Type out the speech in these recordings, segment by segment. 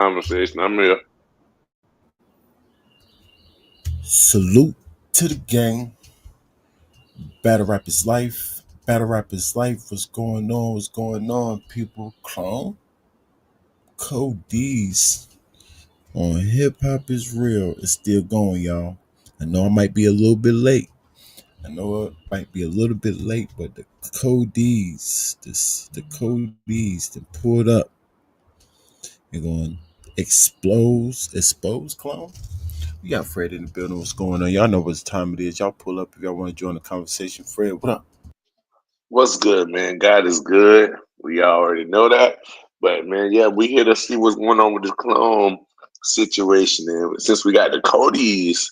Conversation. I'm here. Salute to the gang. Battle rap is life. Battle rap is life. What's going on? What's going on, people? Clone Cody's on Hip Hop is Real. It's still going, y'all. I know I might be a little bit late. I know it might be a little bit late, but the Cody's that pulled up. You're going expose clone. We got Fred in the building. What's going on? Y'all know what time it is. Y'all pull up if y'all want to join the conversation. Fred, what up? What's good, man? God is good. We already know that. But man, yeah, we here to see what's going on with this clone situation. And since we got the Cody's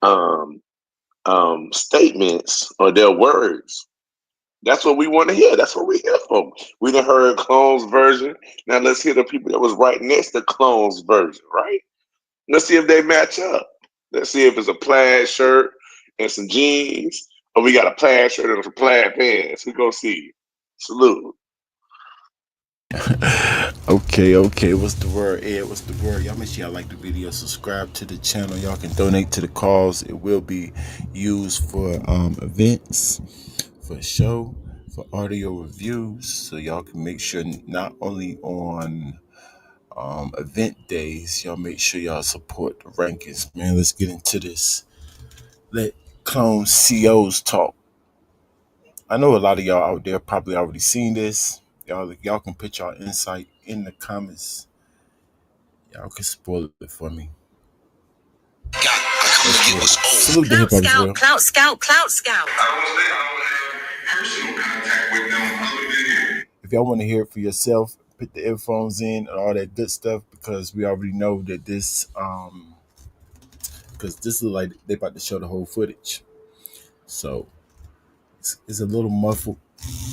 um statements or their words, that's what we want to hear. That's what we here for. We done heard Clone's version. Now let's hear the people that was right next to Clone's version, right? Let's see if they match up. Let's see if it's a plaid shirt and some jeans, or we got a plaid shirt and some plaid pants. We gonna see. Salute. Okay. What's the word, Ed? What's the word? Y'all make sure y'all like the video, subscribe to the channel. Y'all can donate to the cause. It will be used for events, for show, for audio reviews. So y'all can make sure not only on event days, y'all make sure y'all support the rankings. Man, let's get into this. Let clone COs talk. I know a lot of y'all out there probably already seen this. Y'all can put y'all insight in the comments. Y'all can spoil it for me. Salute the hip hop as well. Clout scout. If y'all want to hear it for yourself, put the earphones in and all that good stuff because we already know that this because this is like they about to show the whole footage. So it's a little muffled.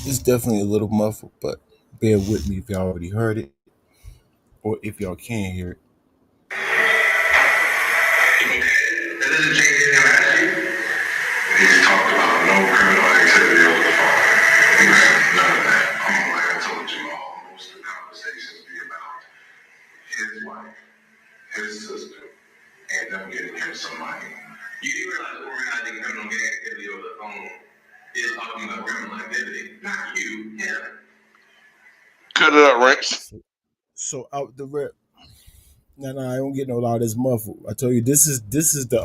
It's definitely a little muffled, but bear with me if y'all already heard it or if y'all can hear it. That doesn't change anything I'm asking you. He's talked about no criminal activity over the phone. None of that. Like I told you, most of the conversations be about his wife, his sister, and them getting him some money. You do realize organizing criminal gang activity over the phone is talking about criminal activity, not you, him. Cut it up, Ranks. So out the rip. No, I don't get no loud. It's muffled. I tell you, this is the.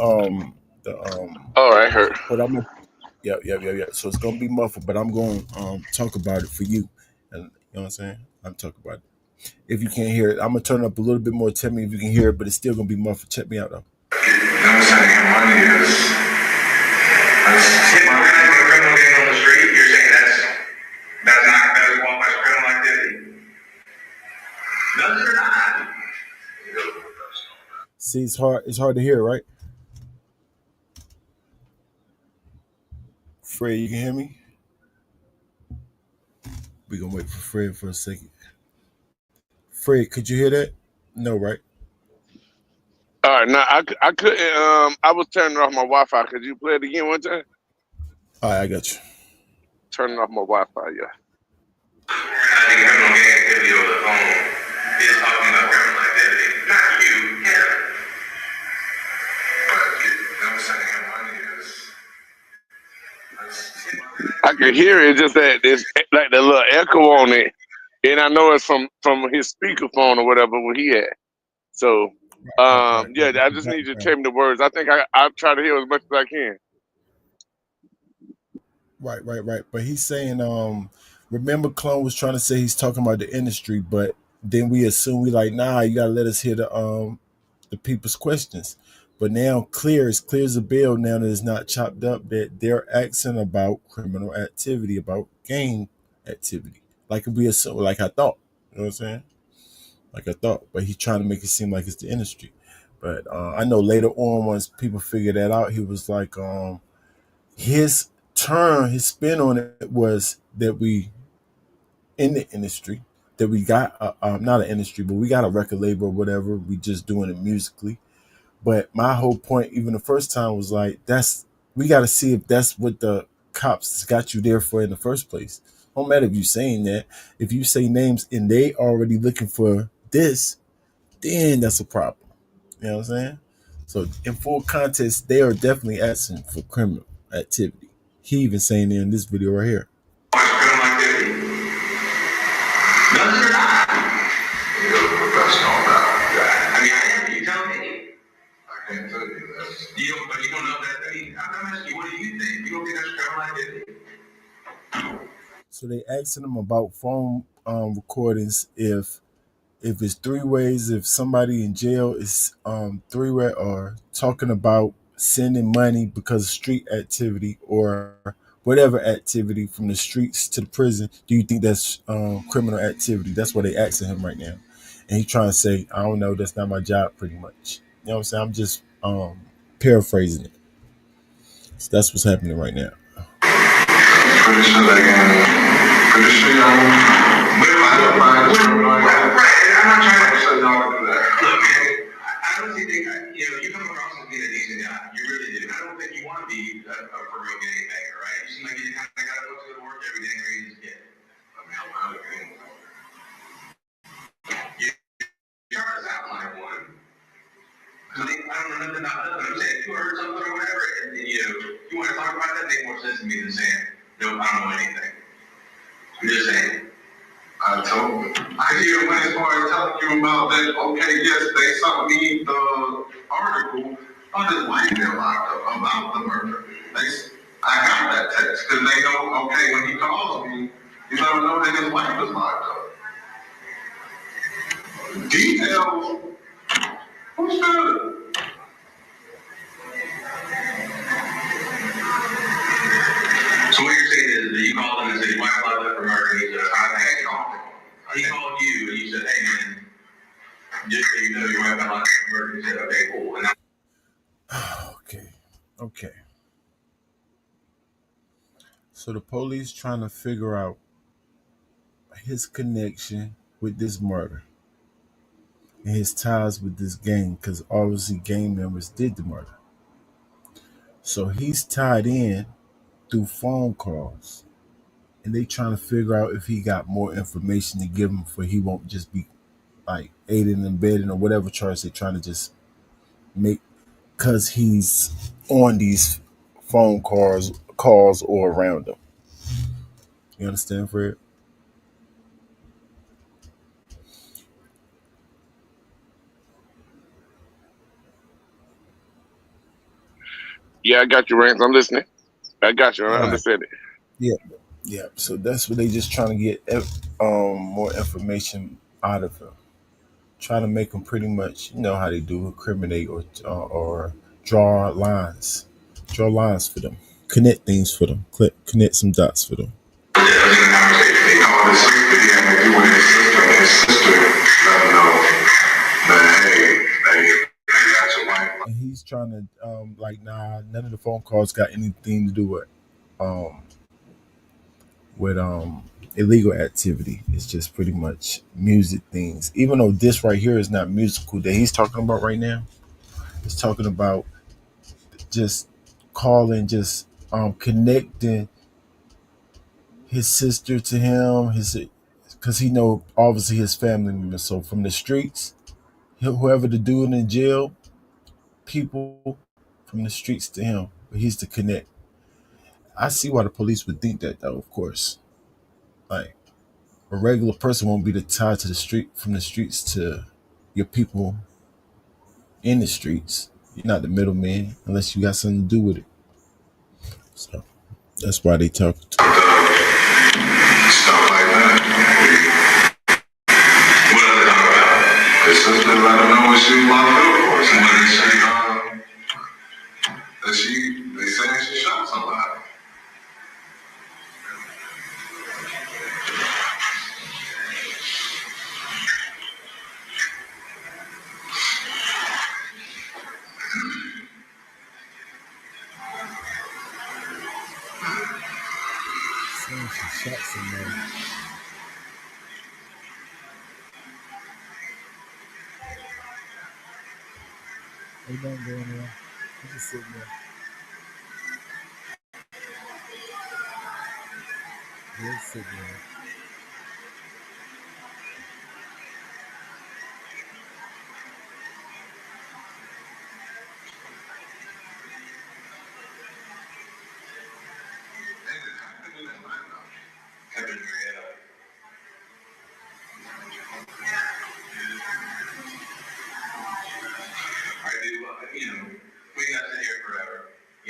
All right, hurt. But I'm gonna yeah. So it's gonna be muffled, but I'm going to talk about it for you, and you know what I'm saying. I'm talking about it. If you can't hear it, I'm gonna turn it up a little bit more. Tell me if you can hear it, but it's still gonna be muffled. Check me out though. I'm saying money is organizing a criminal gang on the street. You're saying that's not better qualified as criminal activity. Does it or not? See, it's hard. It's hard to hear, right? Fred, you can hear me? We gonna wait for Fred for a second. Fred, could you hear that? No, right? All right, now I couldn't. I was turning off my Wi-Fi. Could you play it again one time? All right, I got you. Turning off my Wi-Fi. Yeah. I think criminal gang activity over the phone is talking about criminal activity, not you, him. But them sending him money is. I can hear it. Just that there's like the little echo on it, and I know it's from his speakerphone or whatever where he at. So, yeah, I just need you to tell me the words. I think I try to hear as much as I can. Right. But he's saying, remember, Clone was trying to say he's talking about the industry, but then we assume we like, nah, you gotta let us hear the people's questions. But now it's clear as a bell now that it's not chopped up that they're asking about criminal activity, about gang activity. Like we assume, like I thought. You know what I'm saying? Like I thought. But he's trying to make it seem like it's the industry. But I know later on, once people figured that out, he was like, his his spin on it was that we in the industry, that we got not an industry, but we got a record label or whatever. We just doing it musically. But my whole point, even the first time, was like, we got to see if that's what the cops got you there for in the first place. Don't matter if you saying that. If you say names and they already looking for this, then that's a problem. You know what I'm saying? So in full context, they are definitely asking for criminal activity. He even saying in this video right here. Criminal activity? Does it or not? You're a professional about that. I mean, I am. You tell me. I can't tell you that. But you don't know that. I mean, I'm asking you, what do you think? You don't think that's criminal activity? So they asking them about phone recordings if it's three ways, if somebody in jail is three way or talking about sending money because of street activity or whatever activity from the streets to the prison, do you think that's criminal activity? That's what they asking him right now. And he trying to say, I don't know, that's not my job pretty much. You know what I'm saying? I'm just paraphrasing it. So that's what's happening right now. Pretty sure they can. Pretty sure y'all. Right. I'm not trying to say y'all do that. Look, man, I don't think you come across as being a decent guy. You really do. I don't think you want to be a for real gangbanger, right? You seem like you kind of got to go to work every day and raise his kid. I mean, I'm not a gangbanger. You sound like one. I don't know nothing about that. I'm saying if you heard something or whatever, and you want to talk about that, make more sense to me than saying, no, I don't know anything. I'm just saying. I told you. I hear when as far as telling you about that, okay, yes, they sent me the article on his wife got locked up about the murder. I got that text because they know, okay, when he calls me, you never know that his wife was locked up. Details, who's good? So what you're saying is that you called him and said, "Why am I left for murder?" He said, "I called him." He called you and you said, "Hey man, just so you know, your wife got left for murder." He said, "Okay, cool." And okay. So the police trying to figure out his connection with this murder and his ties with this gang, because obviously gang members did the murder. So he's tied in through phone calls, and they trying to figure out if he got more information to give him, for he won't just be like aiding and abetting or whatever charge they're trying to just make, because he's on these phone calls or around them. You understand, Fred? Yeah, I got you, Rance. I'm listening. I got you. I All right. understand it. Yeah. Yeah. So that's what they just trying to get more information out of him. Trying to make him pretty much, you know how they do, incriminate or draw lines for them, connect things for them, connect some dots for them. He called his sister. He had to do with his sister, and his sister let him know that they got your wife. And he's trying to like, nah, none of the phone calls got anything to do um with illegal activity. It's just pretty much music things. Even though this right here is not musical that he's talking about right now, he's talking about just calling, just connecting his sister to him, his because he know obviously his family members. So from the streets, whoever the dude in jail, people from the streets to him, but he's to connect. I see why the police would think that though, of course. Like a regular person won't be the tie to the street, from the streets to your people in the streets. You're not the middleman unless you got something to do with it. So that's why they talk to stuff like that. What are they talking about? His sister let him know what she was locked up for. So they saying she shot somebody. Saying she shot somebody. Ain't nothing going on. I'm just sitting there. Just sitting there.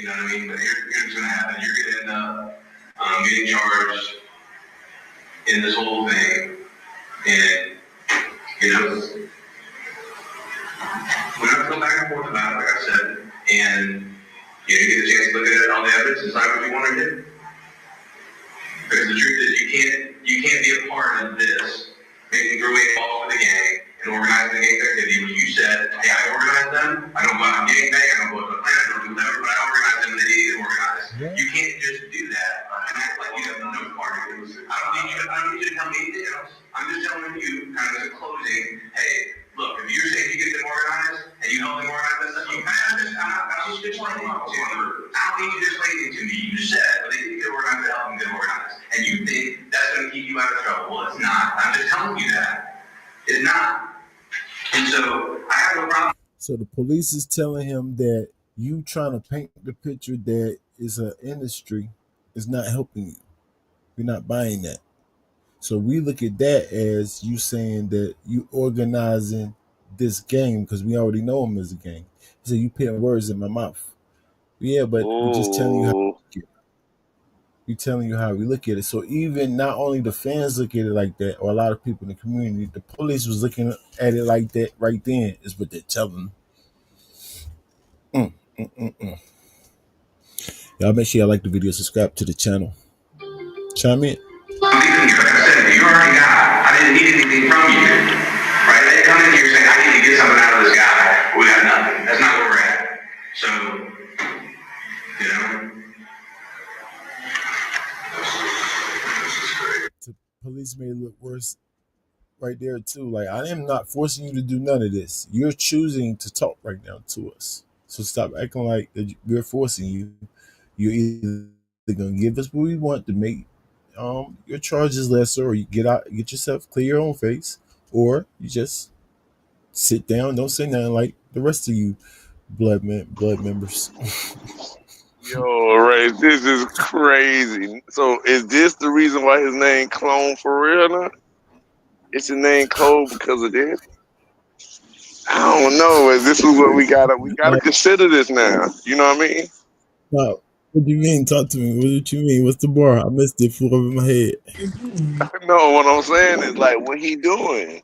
You know what I mean? But here's what's gonna happen. You're gonna end up getting charged in this whole thing, and you know, we have to go back and forth about it, like I said, and you get a chance to look at it, all the evidence, and decide what you want to do. Because the truth is, you can't be a part of this, making your way involved with the gang and organizing the gang activity. When you said, hey, I organize them, I don't go out and gang bang, I don't go to the plan, I don't do whatever, but I organize them and they need to organize. Yeah. You can't just do that and act like you have no part of it. I don't need you to tell me anything else. I'm just telling you, kind of as a closing, hey, look, if you're saying you get them organized and you help them organize that stuff, I'm just explaining it to you. I don't need you to explain it to me. You said, but they need to get organized to help them get organized. And you think that's going to keep you out of trouble. Well, it's not. I'm just telling you that. It's not. And so I have no problem. So the police is telling him that you trying to paint the picture that is an industry is not helping you. You're not buying that. So we look at that as you saying that you organizing this game because we already know him as a gang. He said you putting words in my mouth. Yeah, but we're just telling you how we look at it. We're telling you how we look at it. So even not only the fans look at it like that, or a lot of people in the community, the police was looking at it like that right then, is what they're telling them. Y'all make sure y'all like the video, subscribe to the channel. Chime in. Like I said, you already got. I didn't need anything from you, right? They come in here saying, I need to get something out of this guy. We got nothing. That's not where we're at. So, you know. This is great. The police made it look worse right there too. Like, I am not forcing you to do none of this. You're choosing to talk right now to us. So stop acting like we're forcing you. You're either gonna give us what we want to make your charges lesser, or you get yourself, clear your own face, or you just sit down, don't say nothing like the rest of you blood members. Yo, Ray, this is crazy. So is this the reason why his name Clone for real now? It's a name Clone because of this? I don't know. This is what we gotta consider this now. You know what I mean? Wow. What do you mean? Talk to me. What do you mean? What's the bar? I missed it. Flew over my head. No, what I'm saying is like what he doing.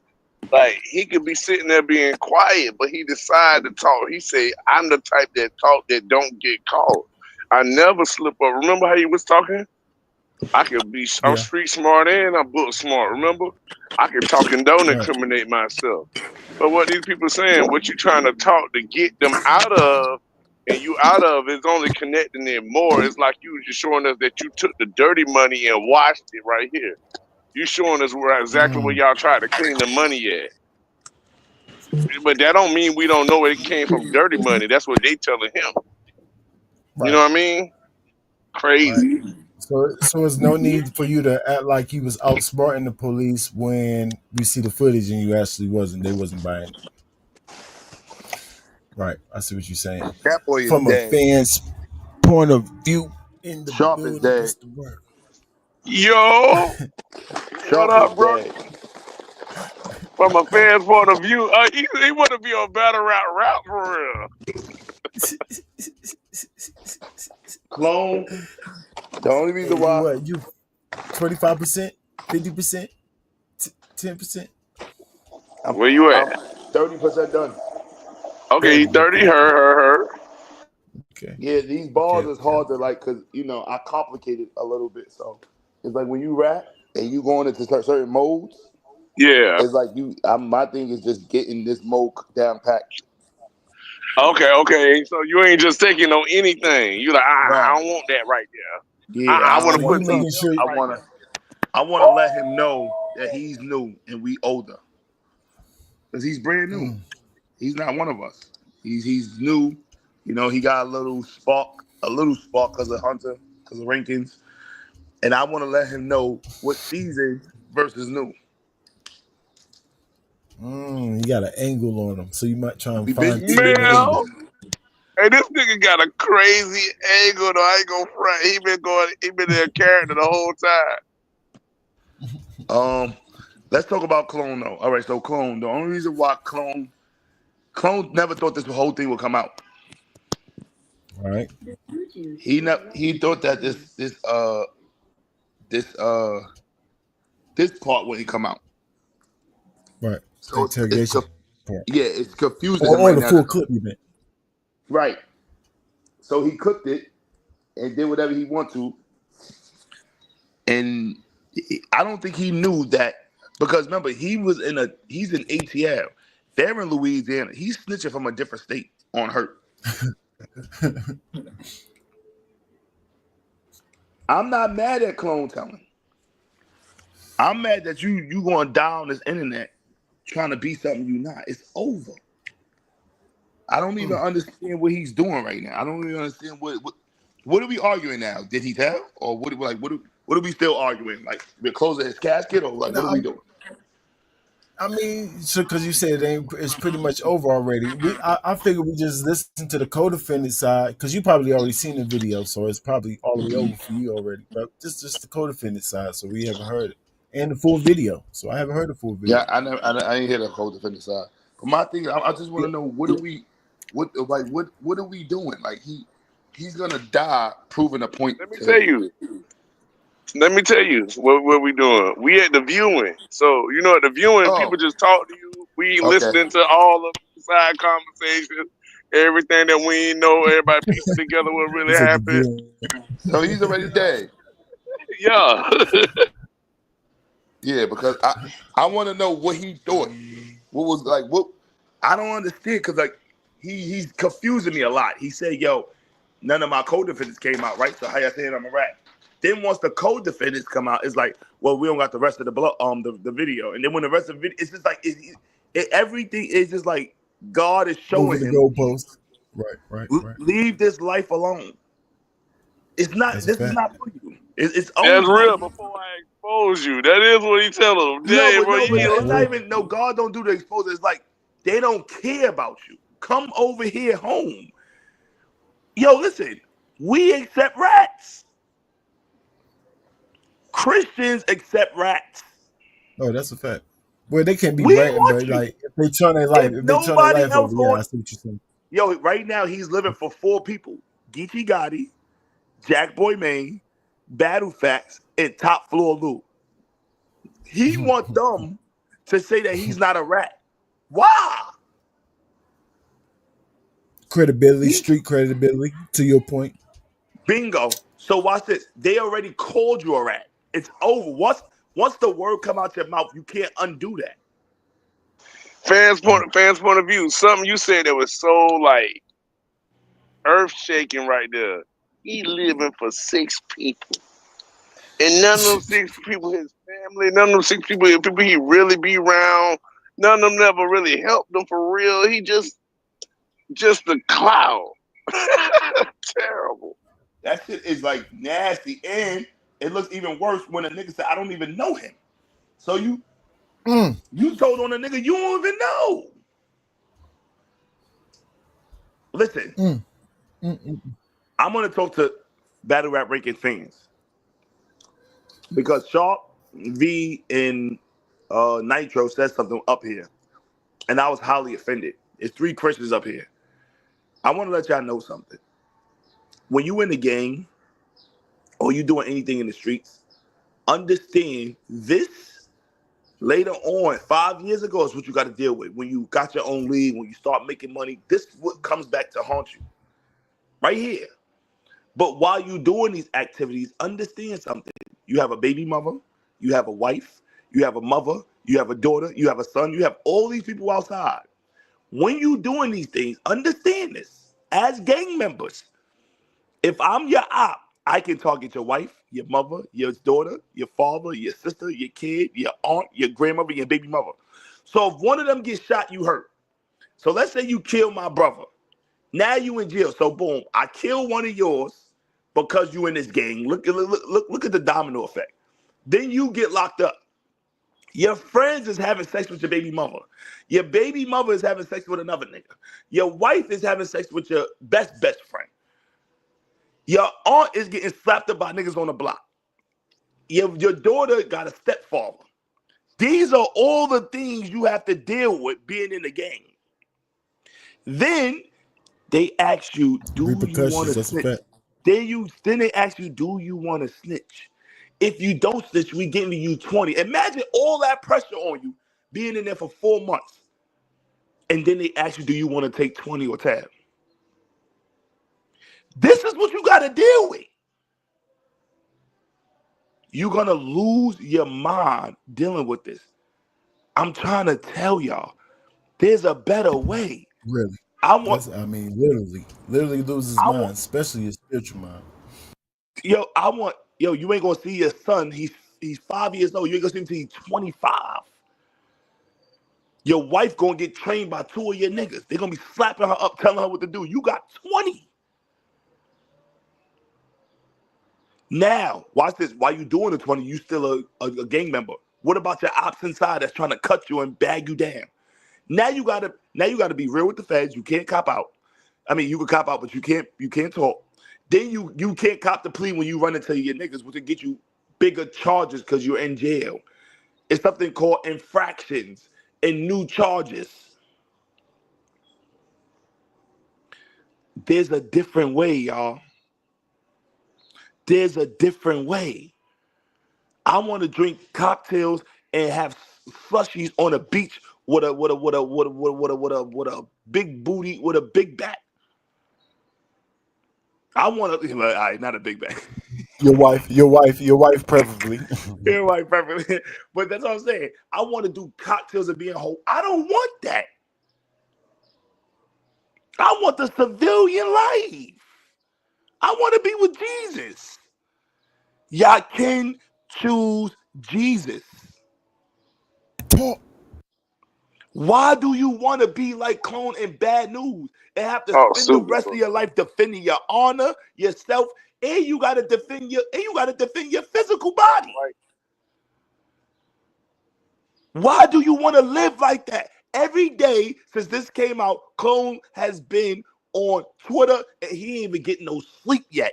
Like he could be sitting there being quiet, but he decided to talk. He say, "I'm the type that talk that don't get caught. I never slip up." Remember how he was talking? I could be. I'm street smart and I'm book smart. Remember? I can talk and don't incriminate myself. But what these people saying, what you trying to talk to get them out of, and you out of is only connecting them more. It's like you just showing us that you took the dirty money and washed it right here. You showing us where exactly where y'all tried to clean the money at. But that don't mean we don't know it came from dirty money. That's what they telling him. Right. You know what I mean? Crazy. Right. So there's no need for you to act like he was outsmarting the police when we see the footage and you actually wasn't. They wasn't buying it. Right. I see what you're saying. That boy is from dead. A fan's point of view in the Sharp building. is dead. What's the word? Yo, what up, bro? Dead. From a fan's point of view, he want to be on battle rap for real. Clone. The only reason why what, you 25%, 50%, 10%. Where you at? 30% done. Okay, 30. Her. Okay. Yeah, these bars is hard to like, cause I complicated a little bit. So it's like when you rap and you going into certain modes. Yeah. It's like my thing is just getting this mode down packed. Okay. So you ain't just taking on anything. You like, I don't want that right there. Yeah, I want to put making sure. I want to let him know that he's new and we older, cause he's brand new. He's not one of us. He's new. He got a little spark because of Hunter, because of Rankins, and I want to let him know what season versus new. You got an angle on him, so you might try and find angle. Hey, this nigga got a crazy angle though. I ain't gonna front. He been in a character the whole time. Let's talk about Clone though. All right, so Clone. The only reason why Clone never thought this whole thing would come out. All right. He thought that this part wouldn't come out. Right. The So interrogation part. yeah, it's confusing him Or right the now. full clip you meant. Right. So he cooked it and did whatever he wanted to, and I don't think he knew that because remember he's in ATL. They're in Louisiana. He's snitching from a different state on Hurt. I'm not mad at clone telling. I'm mad that you going down this internet trying to be something you're not. It's over. I don't even understand what he's doing right now. I don't even understand what are we arguing now? Did he tell, or what are we still arguing? Like we're closing his casket, or like No, what are we doing? I mean, so because you said it's pretty much over already. I figure we just listen to the co-defendant side because you probably already seen the video, so it's probably all the way over for you already. But just the co-defendant side, so we haven't heard it, and the full video. So I haven't heard the full video. Yeah, I ain't hear the whole defense side. But my thing, I just want Yeah, to know what are we doing? Like he's gonna die proving a point Let me to tell you. Let me tell you what we doing. We at the viewing. So you know at the viewing, oh people just talk to you. We ain't okay. listening to all of the side conversations, everything that we ain't know. Everybody piecing together what really it's at the happened. view. So he's already dead. Yeah. Yeah, because I want to know what he thought. What was like what I don't understand because like he's confusing me a lot. He said, "Yo, none of my co-defendants came out, right? So how you saying I'm a rat?" Then once the co-defendants come out, it's like, well, we don't got the rest of the video. And then when the rest of the video, it's just like everything is just like God is showing Moving the him, goalposts. Right. leave this life alone. It's not. That's a This is fact. not for you. It's That's over. real. Before I expose you, that is what he tell them. No, Hey, but bro, no, you but Right. ain't it's For not real. even. No, God don't do the exposure. It's like they don't care about you. Come over here home. Yo, listen. We accept rats. Christians accept rats. Oh, that's a fact. Well, they can't be We ratting, want but you. like if they turn their Nobody life else over, yeah, on. I see what you're saying. Yo, right now he's living for 4 people: Geechee Gotti, Jack Boy Maine, Battle Facts, and Top Floor Lou. He want them to say that he's not a rat. Why? Credibility, He street credibility. To your point. bingo. So watch this. They already called you a rat. It's over. Once the word come out your mouth, you can't undo that. Right. fans point of view. Something you said that was so like earth shaking right there. He living for 6 people. And none of them 6 people his family, none of them 6 people he really be around. None of them never really helped him for real. He just a cloud. Terrible. That shit is like nasty, and it looks even worse when a nigga said, "I don't even know him." So Mm, you told on a nigga you don't even know. Listen, mm, mm. I'm gonna talk to battle rap ranking fans because Sharp V and Nitro said something up here, and I was highly offended. It's 3 Christians up here. I want to let y'all know something. When you in the gang or you doing anything in the streets, understand this later on, 5 years ago, is what you got to deal with. When you got your own league, when you start making money, this is what comes back to haunt you. Right here. But while you doing these activities, understand something. You have a baby mother, you have a wife, you have a mother, you have a daughter, you have a son, you have all these people outside. When you doing these things, understand this. As gang members, if I'm your op, I can target your wife, your mother, your daughter, your father, your sister, your kid, your aunt, your grandmother, your baby mother. So if one of them gets shot, you hurt. So let's say you kill my brother. Now you in jail. So boom, I kill one of yours because you in this gang. Look at the domino effect. Then you get locked up. Your friends is having sex with your baby mother. Your baby mother is having sex with another nigga. Your wife is having sex with your best friend. Your aunt is getting slapped up by niggas on the block. Your daughter got a stepfather. These are all the things you have to deal with being in the gang. Then They ask you, do you want Repercussions. to That's a snitch? fact. Then they ask you, do you want to snitch? If you don't snitch, we giving you 20. Imagine all that pressure on you, being in there for 4 months, and then they ask you, do you want to take 20 or tab? This is what you got to deal with. You're gonna lose your mind dealing with this. I'm trying to tell y'all, there's a better way. Really. I want, That's, I mean, literally loses his I mind, want, especially his spiritual mind. yo, you ain't gonna see your son. He's 5 years old. You ain't gonna see him till he's 25. Your wife gonna get trained by two of your niggas. They're gonna be slapping her up, telling her what to do. You got 20. Now, watch this. While you doing the 20, you still a gang member. What about your ops inside that's trying to cut you and bag you down? Now you gotta be real with the feds. You can't cop out. I mean, you can cop out, but you can't talk. Then you can't cop the plea when you run into your niggas, which will get you bigger charges because you're in jail. It's something called infractions and new charges. There's a different way, y'all. There's a different way. I want to drink cocktails and have slushies on a beach with a big booty with a big back. I want to, all right, not a big back. Your wife, preferably. Yeah, right, perfect. But that's what I'm saying. I want to do cocktails and be in whole. I don't want that. I want the civilian life. I want to be with Jesus. Y'all can choose Jesus. Talk. Why do you want to be like Clone in Bad News and have to Oh, spend the super, rest bro. of your life defending your honor, yourself, and you gotta defend your physical body? Right. Why do you want to live like that? Every day since this came out, Clone has been on Twitter and he ain't even getting no sleep yet.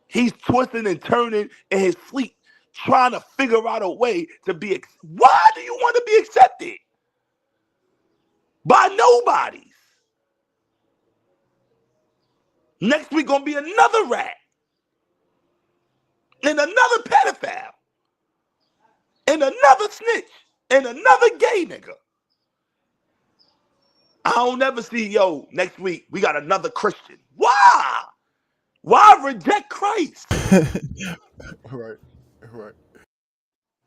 He's twisting and turning in his sleep, trying to figure out a way to be. Why do you want to be accepted? By nobody. Next week gonna be another rat and another pedophile and another snitch and another gay nigga. I don't ever see, next week we got another Christian. Why? Why reject Christ? Right. Right.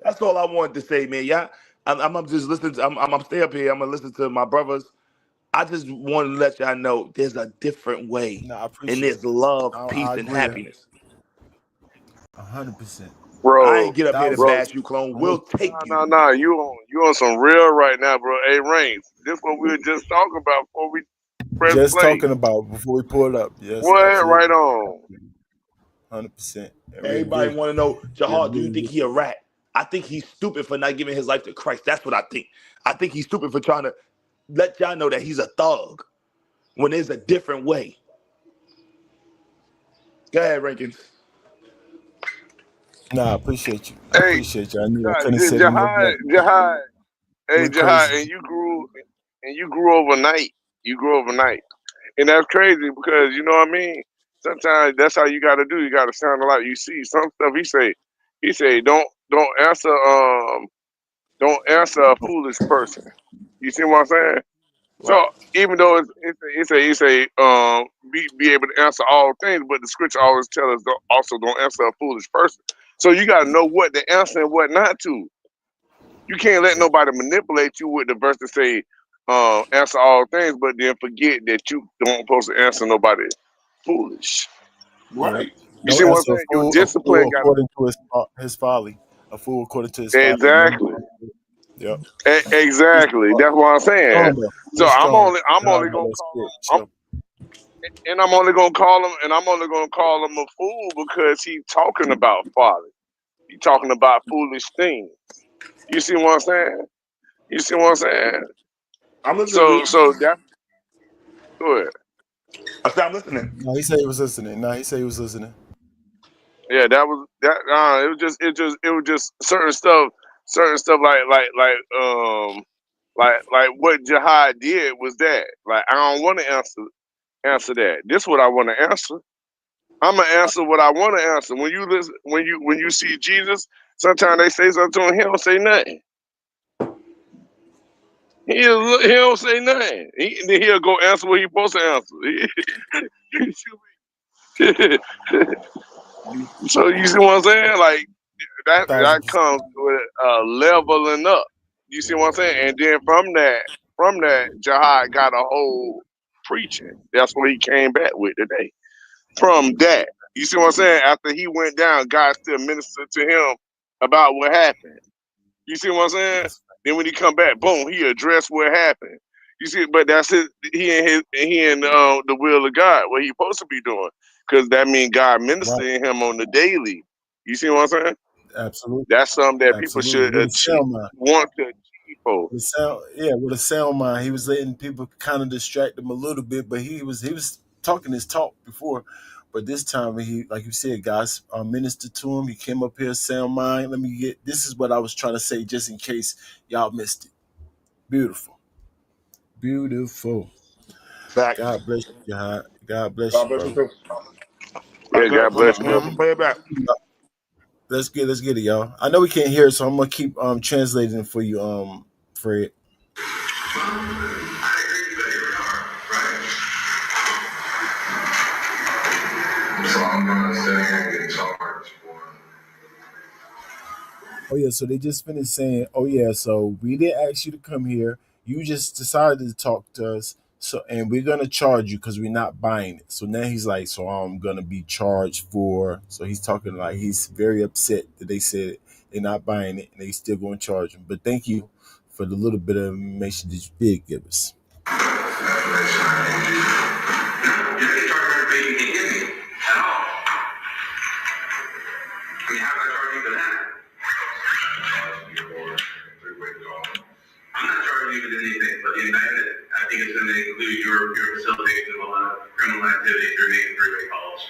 That's all I wanted to say, man. Yeah, I'm just listening. I'm stay up here. I'm gonna listen to my brothers. I just want to let y'all know there's a different way, No, I and appreciate there's it. love, I peace, and agree happiness. 100%. I ain't Bro, get up here to bro. Thousands. bash you, clone. We'll Hundred- take No, you. no, no. You on some real right now, bro. Hey, Reigns. This what we were just talking about before we press Just play. talking about before we pull it up. Yes, What? Right absolutely. on. 100%. And we Everybody agree. want to know, We Jahar, do you agree think with he a rat? I think he's stupid for not giving his life to Christ. That's what I think. I think he's stupid for trying to let y'all know that he's a thug when there's a different way. Go ahead, Rankins. Nah, I appreciate you. I Hey, appreciate you. I knew I couldn't sit in your Jihad, back. Jihad. Hey, Went Jihad, crazy. and you grew overnight. You grew overnight, and that's crazy because you know what I mean. Sometimes that's how you got to do. You got to sound a lot. You see some stuff. He say, don't answer a foolish person. You see what I'm saying? So Right. even though be able to answer all things, but the scripture always tells us don't answer a foolish person. So you got to know what to answer and what not to. You can't let Yeah. nobody manipulate you with the verse to say answer all things, but then forget that you don't supposed to answer nobody foolish. Yeah. Right. You see Don't what I'm answer saying? Your a discipline fool got according to his folly. A fool according to his to folly. Remember? exactly, Yep. He's exactly. That's what I'm saying. strong though. So He's strong. I'm God only had gonna that call spirit. him. Chill. I'm only gonna call him, and I'm only gonna call him a fool because he's talking about folly. He's talking about foolish things. You see what I'm saying? You see what I'm saying? I'm listening to So you. that's good. I said I'm listening. No, he said he was listening. No, he said he was listening. Yeah, that was that. It was just certain stuff like Like what Jihad did was that. Like I don't want to answer that. This is what I want to answer. I'm gonna answer what I want to answer. When you listen, when you see Jesus, sometimes they say something to him, he don't say nothing. He don't say nothing. Then he'll go answer what he supposed to answer. So you see what I'm saying? Like that 1,000%. comes with leveling up. You see what I'm saying? And then from that, Jihad got a whole preaching. That's what he came back with today. From that, you see what I'm saying? After he went down, God still ministered to him about what happened. You see what I'm saying? Then when he come back, boom, he addressed what happened. You see, but that's it. He in the will of God, what he supposed to be doing, because that means God Right. ministering him on the daily. You see what I'm saying? Absolutely. That's something that people Absolutely. should With a achieve, sound mind. want to achieve for. With sound, yeah, with a sound mind. He was letting people kind of distract him a little bit, but he was talking his talk before. But this time he, like you said, guys, ministered to him. He came up here, sound mind. Let me get this is what I was trying to say, just in case y'all missed it. Beautiful. Beautiful. Facts. God bless you, Jihad. God bless God you, bless you brother. too. Yeah, Go ahead, God bless you, brother. play it back. Let's get it, y'all. I know we can't hear it, so I'm gonna keep translating it for you, Fred. Well, I agree, but here we are, right? So I'm gonna sit here and get charged for. Oh yeah, so they just finished saying, "Oh yeah, so we didn't ask you to come here. You just decided to talk to us. So and we're gonna charge you because we're not buying it." So now he's like, "So I'm gonna be charged for." So he's talking like he's very upset that they said they're not buying it and they still going to charge him. But thank you for the little bit of information that you did give us. Information I gave you. No, you didn't charge everybody you can give me at all. I mean, how do I charge you for that? I'm not charging you for anything, but the indictment, I think it's going to include your facilitation of a lot of criminal activity through making three-way calls.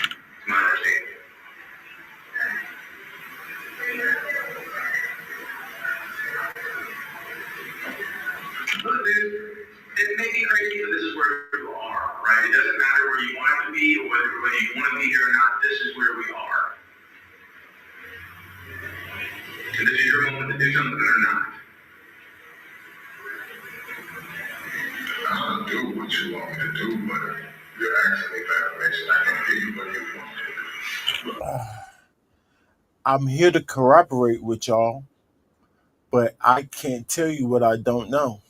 It's my understanding. But it may be crazy, but this is where you are, right? It doesn't matter where you want it to be or whether you want to be here or not. This is where we are. And this is your moment to do something or not. I'll do what you want me to do, but you're asking me for information. I can give you what you want me to do. I'm here to cooperate with y'all, but I can't tell you what I don't know.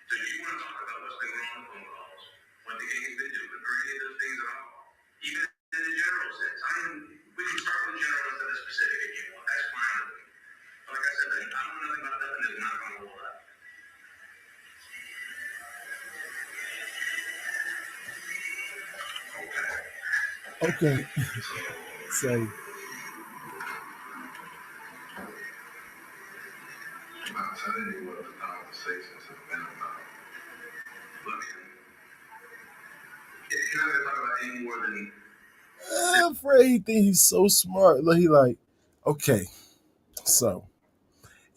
So do you want to talk about what's been going on in phone calls, what the gang's been doing, or any of those things at all? Even in the general sense. I mean, we can start with general instead of specific if you want. That's fine with me. But like I said, I don't know nothing about nothing that's not going to hold up. Okay, so I'm telling you what the conversations have been about. Look, if you're not going to talk about any more than Fred, he think he's so smart. Look, he like, okay, so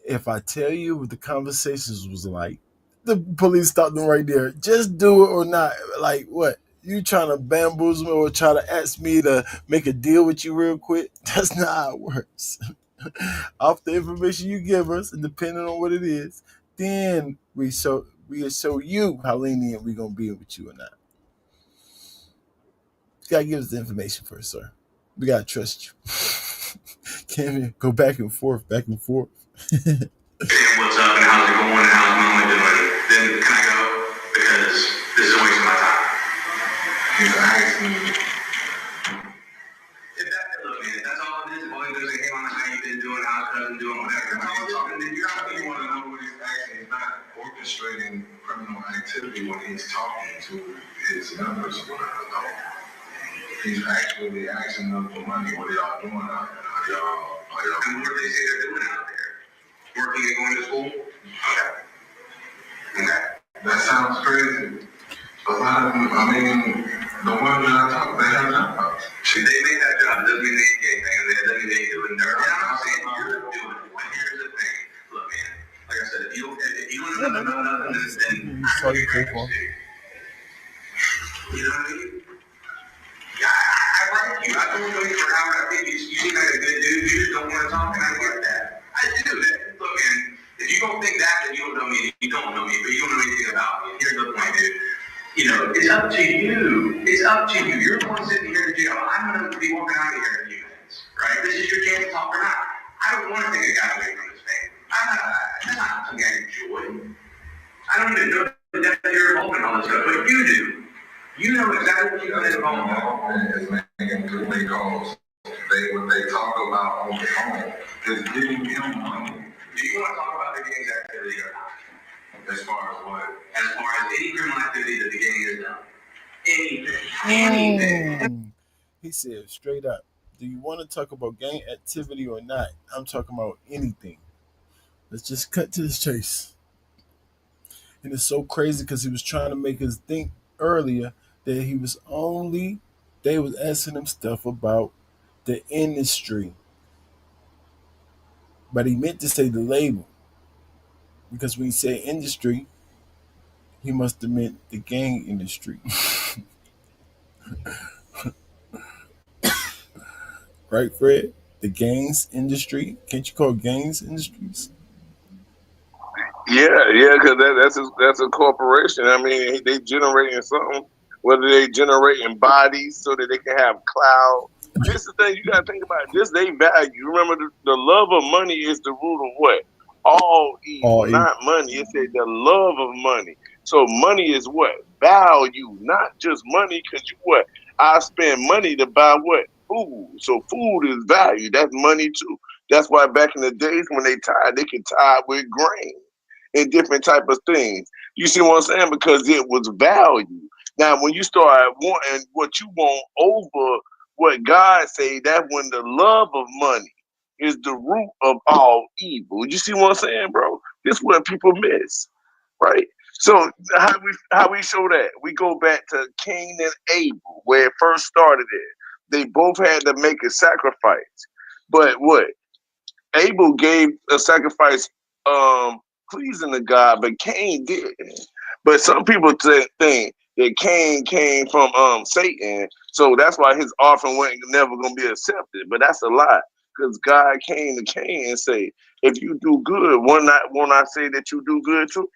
if I tell you what the conversations was like, the police stopped them right there. Just do it or not. Like what? You trying to bamboozle me or try to ask me to make a deal with you real quick? That's not how it works. Off the information you give us, and depending on what it is, then we'll show you how lenient we're gonna be with you or not. You gotta give us the information first, sir. We gotta trust you. Can't even go back and forth, back and forth. what's up and how's it going and how's mama doing, then can I go? Because this is a waste of my time. He's asking me. Look, man, that's all it is. All he does is, hey, mama, how you been doing? How's cousin doing? Whatever. That's all it's talking. Then you want to know what he's asking. He's not orchestrating criminal activity. activity when he's talking to his members or whatever, though. He's actually asking them for money. What are y'all doing out there? And what do they say they're doing out there? Working and going to school? Okay. That sounds crazy. A lot of them, I mean, the ones that I talk, they have jobs. See, they may have jobs, doesn't mean they ain't getting things, it doesn't mean they ain't doing dirt. I'm not saying you're doing it, but here's the thing. Look, man, like I said, if you don't know nothing, then Sorry, people. you know what I mean? Yeah, I like you. I don't know you for how I think you seem like a good dude. You just don't want to talk, and I get that. I do that. Look, man, if you don't think that, then you don't know me. You don't know me, but you don't know anything about me. Here's the point, dude. You know, it's up to you. It's up to you. You're the one sitting here in jail. I'm going to be walking out of here in a few minutes, right? This is your chance to talk or not. I don't want to take a guy away from his family. That's not something I enjoy. I don't even know the depth of your involvement in all this stuff, but you do. You know exactly what you're going to involve in. Is making too many calls. What they talk about on the phone is giving him money. Do you want to talk about the gang's activity or not? As far as what? As far as any criminal activity that the gang has done. Anything. He said straight up, do you want to talk about gang activity or not? I'm talking about anything. Let's just cut to the chase. And it's so crazy because he was trying to make us think earlier that they was asking him stuff about the industry. But he meant to say the label. Because when he said industry, he must have meant the gang industry. Right, Fred? The gangs industry? Can't you call gangs industries? Yeah, because that's a corporation. I mean, they generating something. Whether they generating bodies so that they can have cloud. This is the thing you gotta think about. This they value. Remember, the love of money is the root of what? All evil, All evil. not money. It said the love of money. So money is what? Value, not just money. Because you what? I spend money to buy what? Food. So food is value. That's money too. That's why back in the days when they tied, they could tie it with grain and different type of things. You see what I'm saying? Because it was value. Now, when you start wanting what you want over what God say, that's when the love of money is the root of all evil. You see what I'm saying, bro? This is what people miss, right? So how we show that? We go back to Cain and Abel, where it first started. They both had to make a sacrifice, but what? Abel gave a sacrifice pleasing to God, but Cain didn't. But some people think that Cain came from Satan, so that's why his offering wasn't never gonna be accepted. But that's a lie, because God came to Cain and say, "If you do good, won't I say that you do good too?"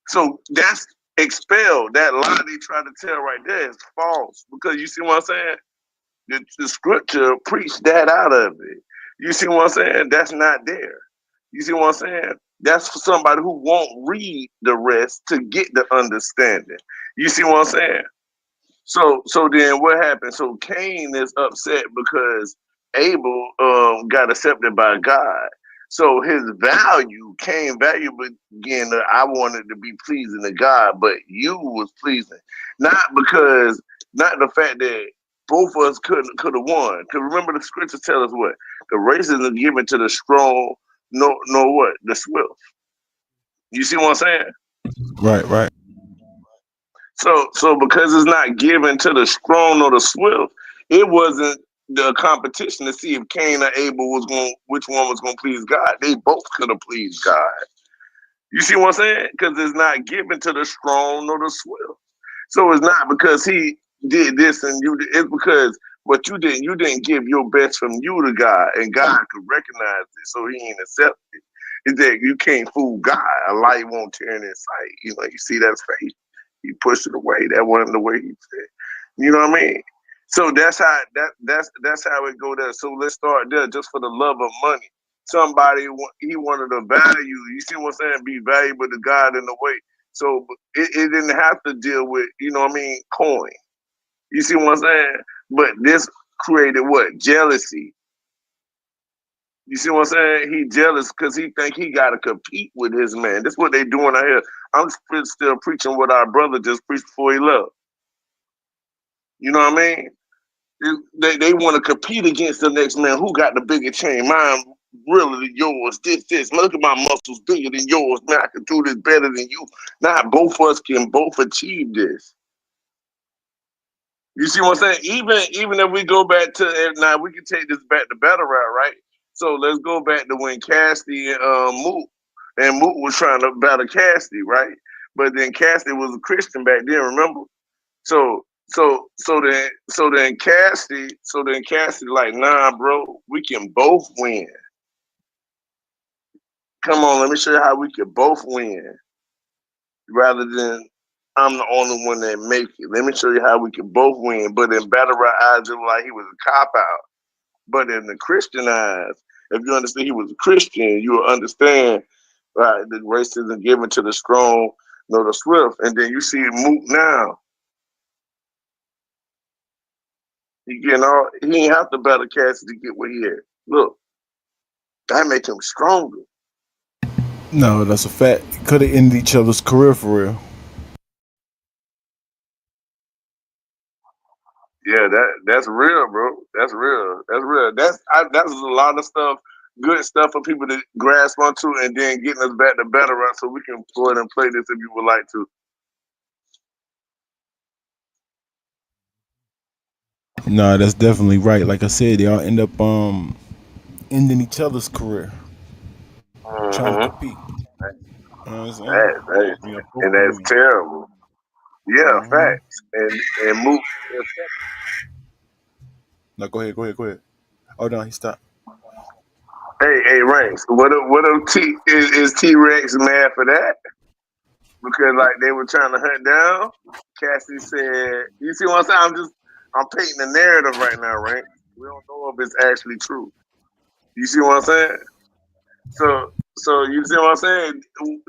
So that's expelled. That lie they try to tell right there is false, because you see what I'm saying? The scripture preached that out of it. You see what I'm saying? That's not there. You see what I'm saying? That's for somebody who won't read the rest to get the understanding. You see what I'm saying? So then what happened? So Cain is upset because Abel got accepted by God. So his value began to, I wanted to be pleasing to God, but you was pleasing. Not the fact that both of us could have won. Because remember the scriptures tell us what? The races are given to the strong, no what? The swift. You see what I'm saying? Right, right. So because it's not given to the strong or the swift, it wasn't the competition to see if Cain or Abel which one was going to please God. They both could have pleased God. You see what I'm saying? Because it's not given to the strong nor the swift. So it's not because he did this and you did. It's because what you didn't give your best from you to God, and God could recognize it, so He ain't accept it. Is that you can't fool God? A light won't turn in sight. You see that's faith. He pushed it away. That wasn't the way He said. You know what I mean? So that's how that's how it go there. So let's start there, just for the love of money. Somebody he wanted to value. You see what I'm saying? Be valuable to God in a way. So it didn't have to deal with, coin. You see what I'm saying? But this created what? Jealousy. You see what I'm saying? He jealous because he think he got to compete with his man. That's what they doing out here. I'm still preaching what our brother just preached before he left. You know what I mean? They want to compete against the next man. Who got the bigger chain? Mine really than yours. This. Look at my muscles bigger than yours. Man, I can do this better than you. Now both of us can both achieve this. You see what I'm saying? Even if we go back to now, we can take this back to battle rap, right? So let's go back to when Cassidy and Moot was trying to battle Cassidy, right? But then Cassidy was a Christian back then, remember? So then Cassidy like, nah, bro, we can both win. Come on, let me show you how we can both win, rather than I'm the only one that make it. Let me show you how we can both win. But in battle rap eyes, it was like he was a cop out. But in the Christian eyes, if you understand he was a Christian, you will understand, right, the racism given to the strong, the swift. And then you see Moot now. He ain't have to battle Cassidy to get where he at. Look, that make him stronger. No, that's a fact. Could have ended each other's career for real. Yeah, that's real, bro. That's real. That's real. That's a lot of stuff, good stuff for people to grasp onto, and then getting us back to battle rap so we can go ahead and play this if you would like to. No, that's definitely right. Like I said, they all end up ending each other's career trying to Mm-hmm. compete. You know what I'm saying? That, We got both and to that's win. terrible. Yeah, Hmm. facts. And move. No, go ahead. Oh no, he stopped. Hey, Ranks. What if is T Rex mad for that? Because like they were trying to hunt down. Cassie said, "You see what I'm saying? I'm painting the narrative right now, Ranks. We don't know if it's actually true. You see what I'm saying? So you see what I'm saying?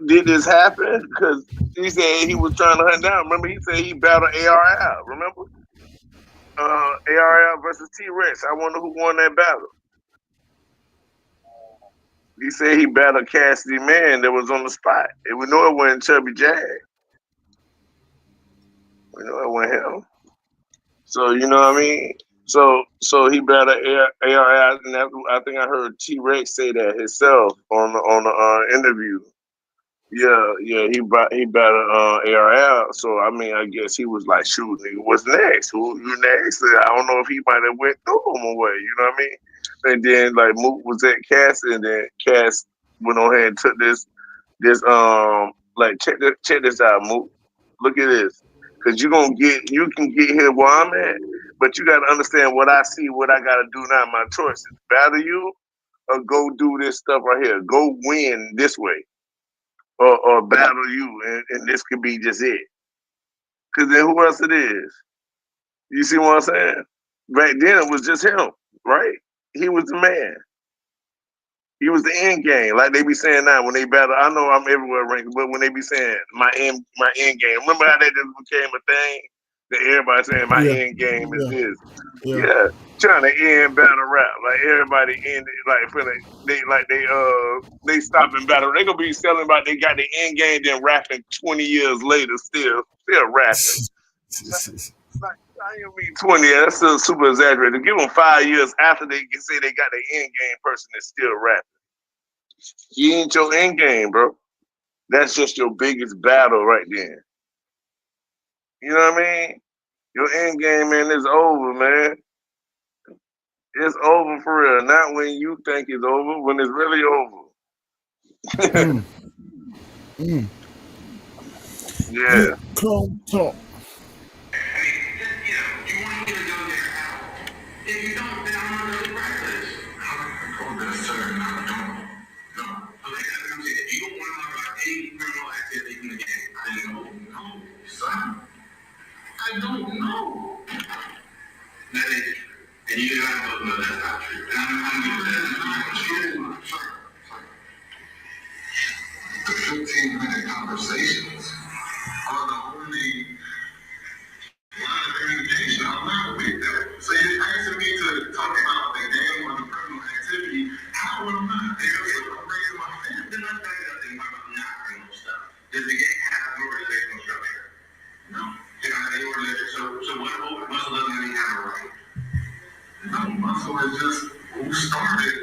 Did this happen? Because he said he was trying to hunt down. Remember, he said he battled ARL. Remember, ARL versus T Rex. I wonder who won that battle. He said he battled Cassidy Man that was on the spot. And we know it wasn't Chubby Jag. We know it wasn't him. So you know what I mean? So he battled ARL, and I think I heard T Rex say that himself on the interview. Yeah, he battled ARL. So I mean, I guess he was like, "Shoot, nigga, what's next? Who you next?" And I don't know if he might have went through him away. You know what I mean? And then like Moot was at Cass, and then Cass went on ahead and took this like check this out, Moot. Look at this, because you can get here where I'm at, but you got to understand what I see, what I got to do now. My choice is battle you or go do this stuff right here. Go win this way or battle you, and this could be just it. Because then who else it is? You see what I'm saying? Back then it was just him, right? He was the man. He was the end game, like they be saying now when they battle. I know I'm everywhere ranked, but when they be saying my end game, remember how that just became a thing? That everybody saying my Yeah, end game is yeah, this. yeah. Yeah, trying to end battle rap. Like everybody ended like feeling they stopping battle. They gonna be selling about they got the end game, then rapping 20 years later, still rapping. Like I ain't mean 20. That's still super exaggerated. Give them 5 years after they can say they got the end game person that's still rapping. You ain't your end game, bro. That's just your biggest battle right there. You know what I mean? Your end game, man, is over, man. It's over for real. Not when you think it's over, when it's really over. Mm, mm. Yeah. Clone talk. I mean, you want me to go there how? If you don't, then I'm not really practice. Oh, that's sir. No, don't. No. Okay, that's what I'm saying. If you don't want to talk about any criminal activity in the game, then no, son. I don't know. That is, and you guys both know that's not true. And I'm giving that not true. The 15-minute conversations are the only line of communication. I'm not with that. So you're asking me to talk about the game or the criminal activity. How would So what muscle doesn't really have a right? No, muscle is just who started.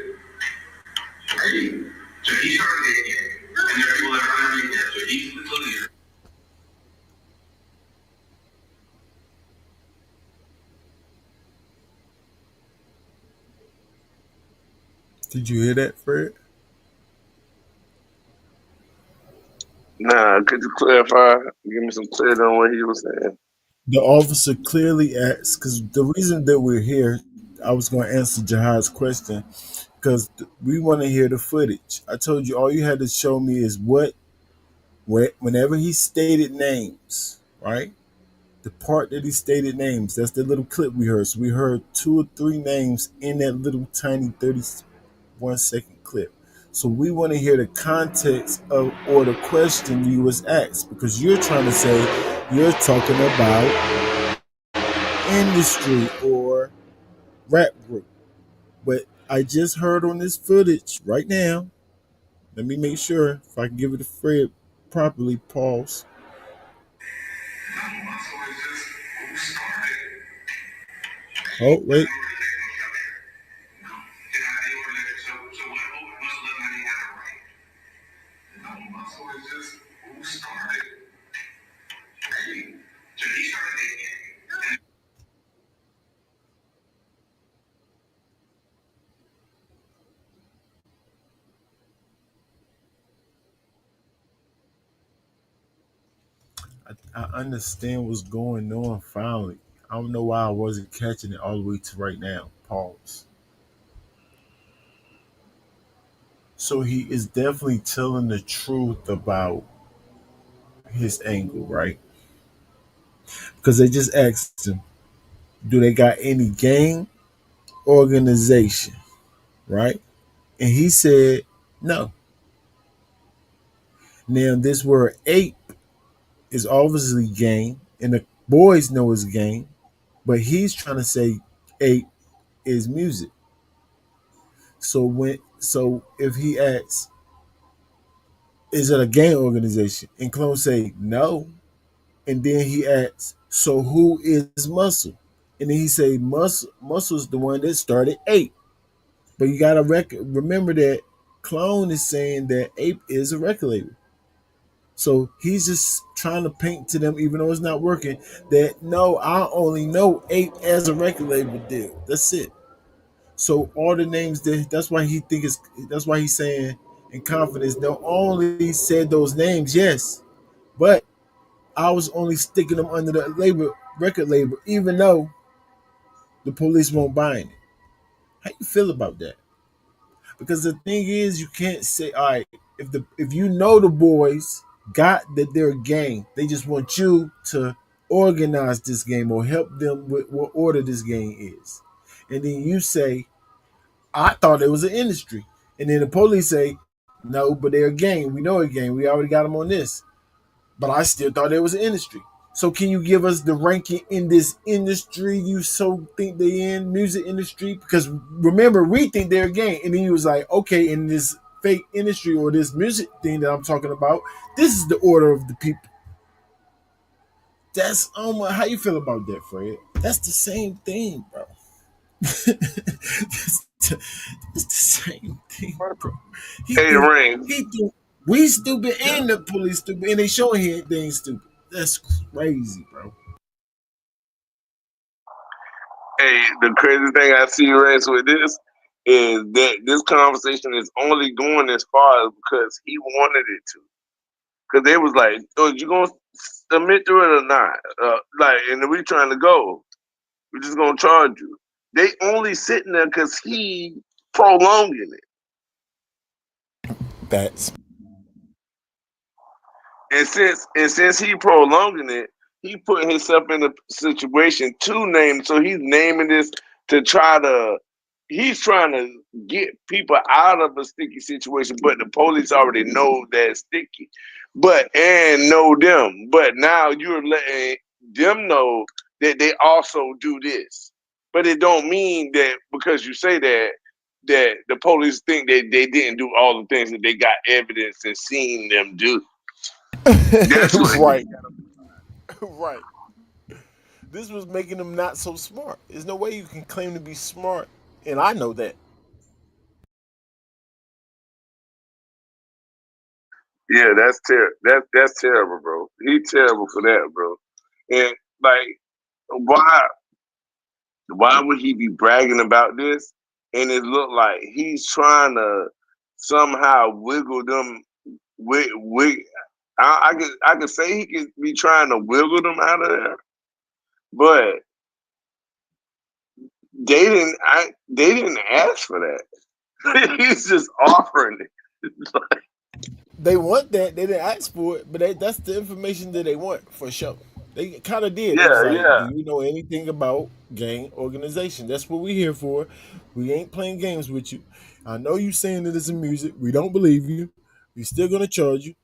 Hey, so he started it again. And there are people that are underneath that. So he's the leader. Did you hear that, Fred? Nah, could you clarify? Give me some clarity on what he was saying. The officer clearly asked, because the reason that we're here, I was going to answer Jihad's question, because we want to hear the footage. I told you all you had to show me is whenever he stated names, right? The part that he stated names, that's the little clip we heard. So we heard two or three names in that little tiny 31-second clip. So we want to hear the context of or the question you was asked, because you're trying to say you're talking about industry or rap group. But I just heard on this footage right now. Let me make sure if I can give it to Fred properly. Pause. Muscle is just who started. Oh, wait. I understand what's going on finally. I don't know why I wasn't catching it all the way to right now. Pause. So he is definitely telling the truth about his angle, right? Because they just asked him, do they got any gang organization, right? And he said, no. Now, this word ape is obviously gang, and the boys know it's gang, but he's trying to say ape is music. So if he asks, is it a gang organization? And Clone say no. And then he asks, so who is Muscle? And then he say Muscle's the one that started Ape. But you gotta remember that Clone is saying that Ape is a record label. So he's just trying to paint to them, even though it's not working, that no, I only know Ape as a record label deal. That's it. So all the names that's why he think is that's why he's saying in confidence, they only said those names, yes. But I was only sticking them under the record label, even though the police won't buy it. How you feel about that? Because the thing is, you can't say, all right, if you know the boys got that they're a gang, they just want you to organize this game or help them with what order this game is. And then you say, I thought it was an industry. And then the police say, no, but they're a gang. We know a gang. We already got them on this. But I still thought it was an industry. So can you give us the ranking in this industry you so think they in, music industry? Because remember, we think they're a gang. And then he was like, okay, in this fake industry or this music thing that I'm talking about, this is the order of the people. That's how you feel about that, Fred? That's the same thing, bro. It's the same thing, bro. He Hey, think Ring. he think we stupid and the police stupid, and they showing him they ain't stupid. That's crazy, bro. Hey, the crazy thing I see, Rex, with this is that this conversation is only going as far as because he wanted it to. Because they was like, "Oh, you gonna submit to it or not?" Like, and we trying to go. We're just gonna charge you. They only sitting there because he prolonging it. That's And since he prolonging it, he putting himself in a situation to name. So he's naming this to try to. He's trying to get people out of a sticky situation, but the police already know that it's sticky, and know them. But now you're letting them know that they also do this. But it don't mean that because you say that the police think that they didn't do all the things that they got evidence and seen them do. That's what. right, right. This was making them not so smart. There's no way you can claim to be smart, and I know that. Yeah, that's terrible. That's terrible, bro. He terrible for that, bro. And like, why would he be bragging about this? And it looked like he's trying to somehow wiggle them. I could say he could be trying to wiggle them out of there, but they didn't ask for that. He's just offering it. They want that. They didn't ask for it, but that's the information that they want for sure. They kind of did. They was Yeah, like, "Do yeah. you know anything about gang organization?" That's what we're here for. We ain't playing games with you. I know you saying that it's a music. We don't believe you. We still gonna charge you.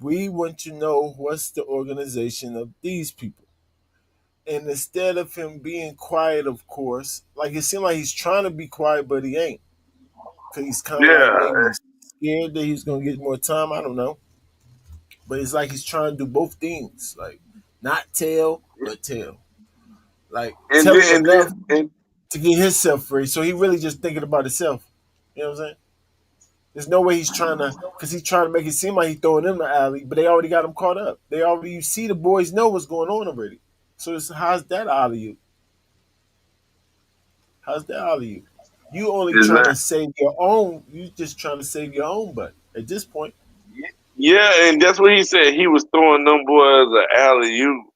We want to know what's the organization of these people. And instead of him being quiet, of course, like it seemed like he's trying to be quiet, but he ain't. Cause he's kind of like Yeah, maybe scared that he's gonna get more time. I don't know, but it's like he's trying to do both things, like not tell but tell, like and telling then and enough then and to get himself free. So he really just thinking about himself. You know what I'm saying? There's no way he's trying to, because he's trying to make it seem like he's throwing them the alley, but they already got him caught up. They already, you see, the boys know what's going on already. So how's that out of you? How's that out of you? You only is trying that to save your own. You just trying to save your own butt at this point. yeah, and that's what he said. He was throwing them boys an alley oop,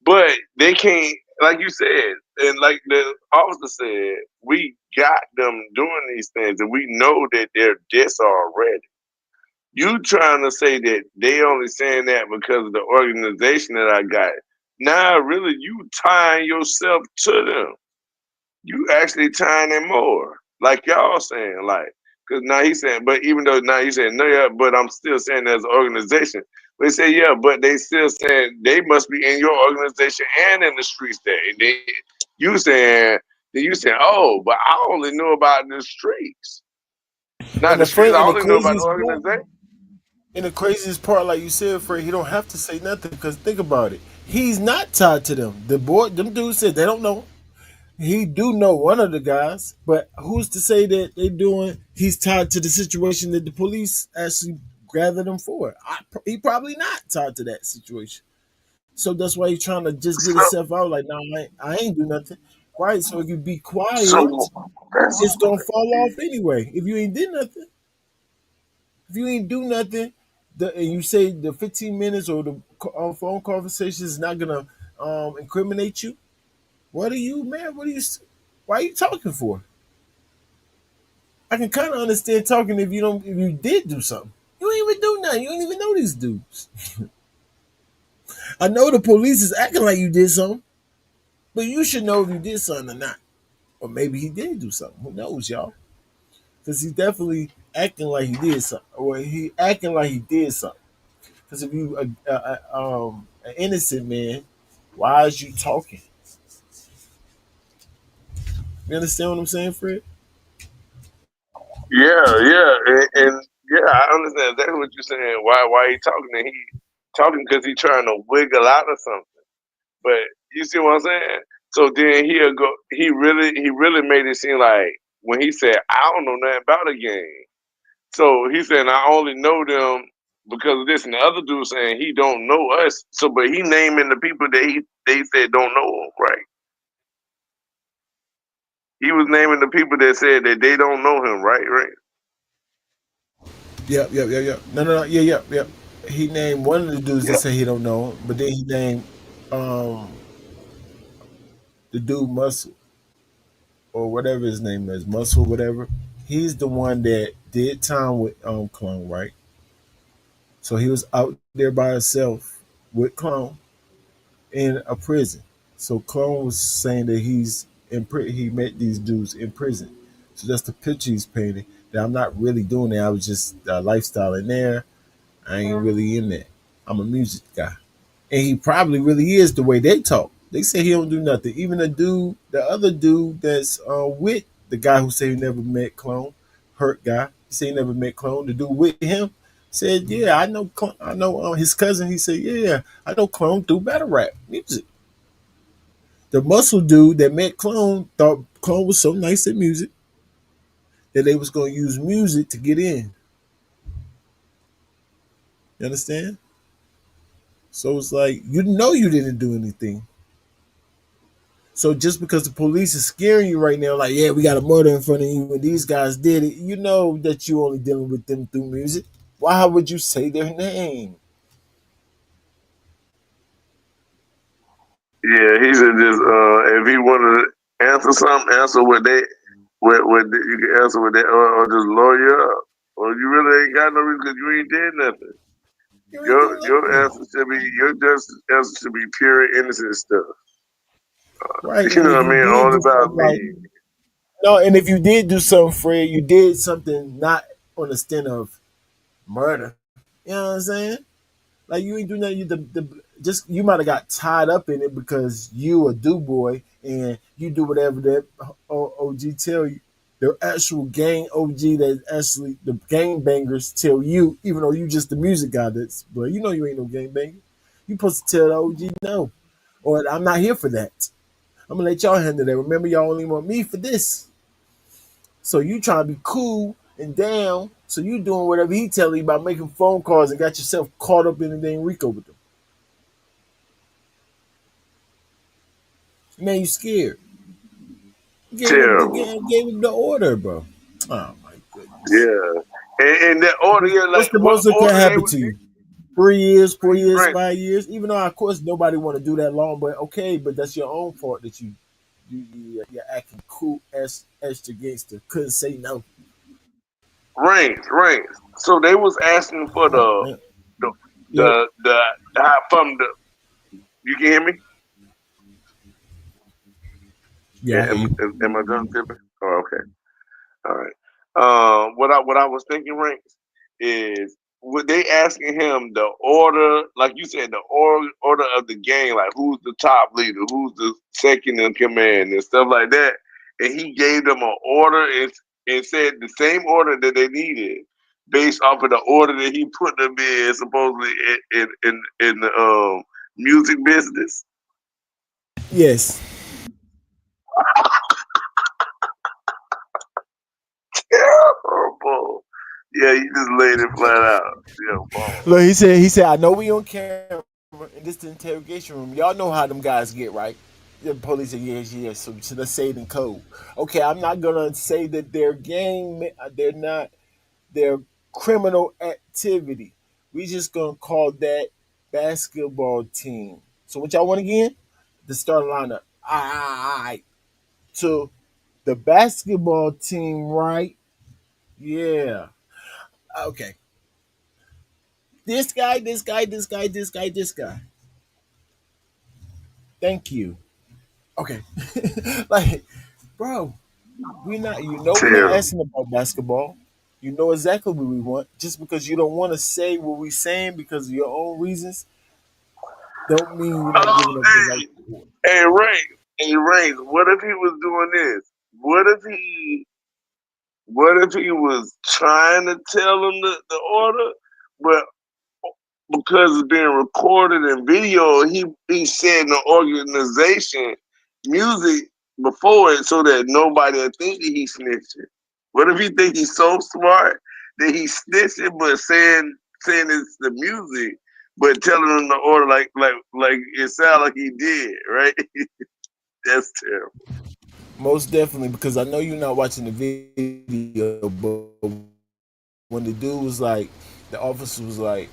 but they can't, like you said, and like the officer said, we got them doing these things, and we know that they're this already. You trying to say that they only saying that because of the organization that I got? Nah, really, you tying yourself to them. You actually tying them more, like y'all saying, like, because now he's saying, but even though now he's saying no, yeah, but I'm still saying there's an organization. They say yeah, but they still saying they must be in your organization and in the streets there. And you saying, then you saying, oh, but I only know about the streets, not And the streets. I and the only know about the craziest part, organization. like you said, Fred, he don't have to say nothing because think about it. He's not tied to them. Them dudes said they don't know. He do know one of the guys, but who's to say that they doing? He's tied to the situation that the police actually gathered him for. He probably not tied to that situation. So that's why he's trying to just get So, himself out. Like, no, I ain't do nothing. Right? So if you be quiet, so that's it's gonna fall off anyway. If you ain't did nothing, if you ain't do nothing, and you say the 15 minutes or the phone conversation is not gonna incriminate you. What are you, man? What are you? Why are you talking for? I can kind of understand talking if you did do something. You ain't even do nothing. You don't even know these dudes. I know the police is acting like you did something, but you should know if you did something or not. Or maybe he did do something. Who knows, y'all? Because he's definitely acting like he did something, or he acting like he did something. Because if you an innocent man, why is you talking? You understand what I'm saying, Fred? and yeah, I understand exactly what you're saying. Why he talking? And he talking because he trying to wiggle out of something. But you see what I'm saying? So then he'll go. He really made it seem like when he said, "I don't know nothing about a game." So he said, "I only know them because of this." And the other dude saying he don't know us. So, but he naming the people that they said don't know him, right? He was naming the people that said that they don't know him, right? Right. Yep. No. Yep. He named one of the dudes that Yeah. say he don't know, but then he named um the dude Muscle or whatever his name is, Muscle, whatever. He's the one that did time with Clone, right? So he was out there by himself with Clone in a prison. So Clone was saying that he's in he met these dudes in prison. So that's the picture he's painting. That I'm not really doing it. I was just lifestyle in there. I ain't really in there. I'm a music guy. And he probably really is the way they talk. They say he don't do nothing. Even the other dude that's with the guy who said he never met Clone, hurt guy. He said he never met Clone. The dude with him said, "Yeah, I know. I know his cousin." He said, "Yeah, I know Clone do battle rap music." The muscle dude that met Clone thought Clone was so nice at music that they was gonna use music to get in. You understand? So it's like you know you didn't do anything. So just because the police is scaring you right now, like, yeah, we got a murder in front of you and these guys did it, you know that you only dealing with them through music. Why would you say their name? Yeah, he should just if he wanted to answer something, answer what they you can answer with that, or just lawyer up. Or you really ain't got no reason because you ain't did nothing. You ain't Your doing your nothing. answer should be your just answer should be pure innocent stuff. Right. You And know if what I you mean? did All do about something like me. no, and if you did do something, Fred, you did something not on the stint of murder. You know what I'm saying? Like you ain't do nothing. Just you might have got tied up in it because you a do boy and you do whatever that OG tell you. The actual gang OG that actually the gang bangers tell you, even though you just the music guy that's, but you know you ain't no gang banger. You supposed to tell the OG no, or I'm not here for that. I'm gonna let y'all handle that. Remember, y'all only want me for this. So you trying to be cool and down. So you doing whatever he telling you about making phone calls and got yourself caught up in the dang Rico with them. Man, you scared. You Terrible. gave him the order, bro. Oh my goodness. Yeah. And that order, yeah, like What's the what most that can order they happen was to you? 3 years, 4 years, right. 5 years. Even though, of course, nobody want to do that long, but okay, but that's your own fault that you're acting cool as extra gangster. Couldn't say no. Ranks. So they was asking for Oh man. the Yo, from the you can hear me? yeah, Yeah, I hear you. am I done tipping? Oh, okay. All right. What I was thinking, Ranks, is what they asking him the order, like you said, the order of the game, like who's the top leader, who's the second in command, and stuff like that. And he gave them an order and said the same order that they needed, based off of the order that he put them in, supposedly in the music business. Yes. Terrible. Yeah, you just laid it flat out. Yeah, Look, he said, I know we on camera in this interrogation room. Y'all know how them guys get, right? The police said, yes, yes. So let's say it in code. Okay, I'm not gonna say that they're they're not their criminal activity. We just gonna call that basketball team. So what y'all want again? The starting lineup. All right. So the basketball team, right? Yeah. Okay. This guy. Thank you. Okay. Like, bro, we're not terrible. asking about basketball. You know exactly what we want. Just because you don't want to say what we're saying because of your own reasons, don't mean you're not Oh, giving up the right hey, to it. Ray, what if he was doing this? What if he was trying to tell them the order, but because it's being recorded and video, he said the organization music before it so that nobody will think that he's snitching. What if he think he's so smart that he's snitching but saying it's the music, but telling them the order like it sounded like he did, right? That's terrible. Most definitely, because I know you're not watching the video, but when the dude was like, the officer was like,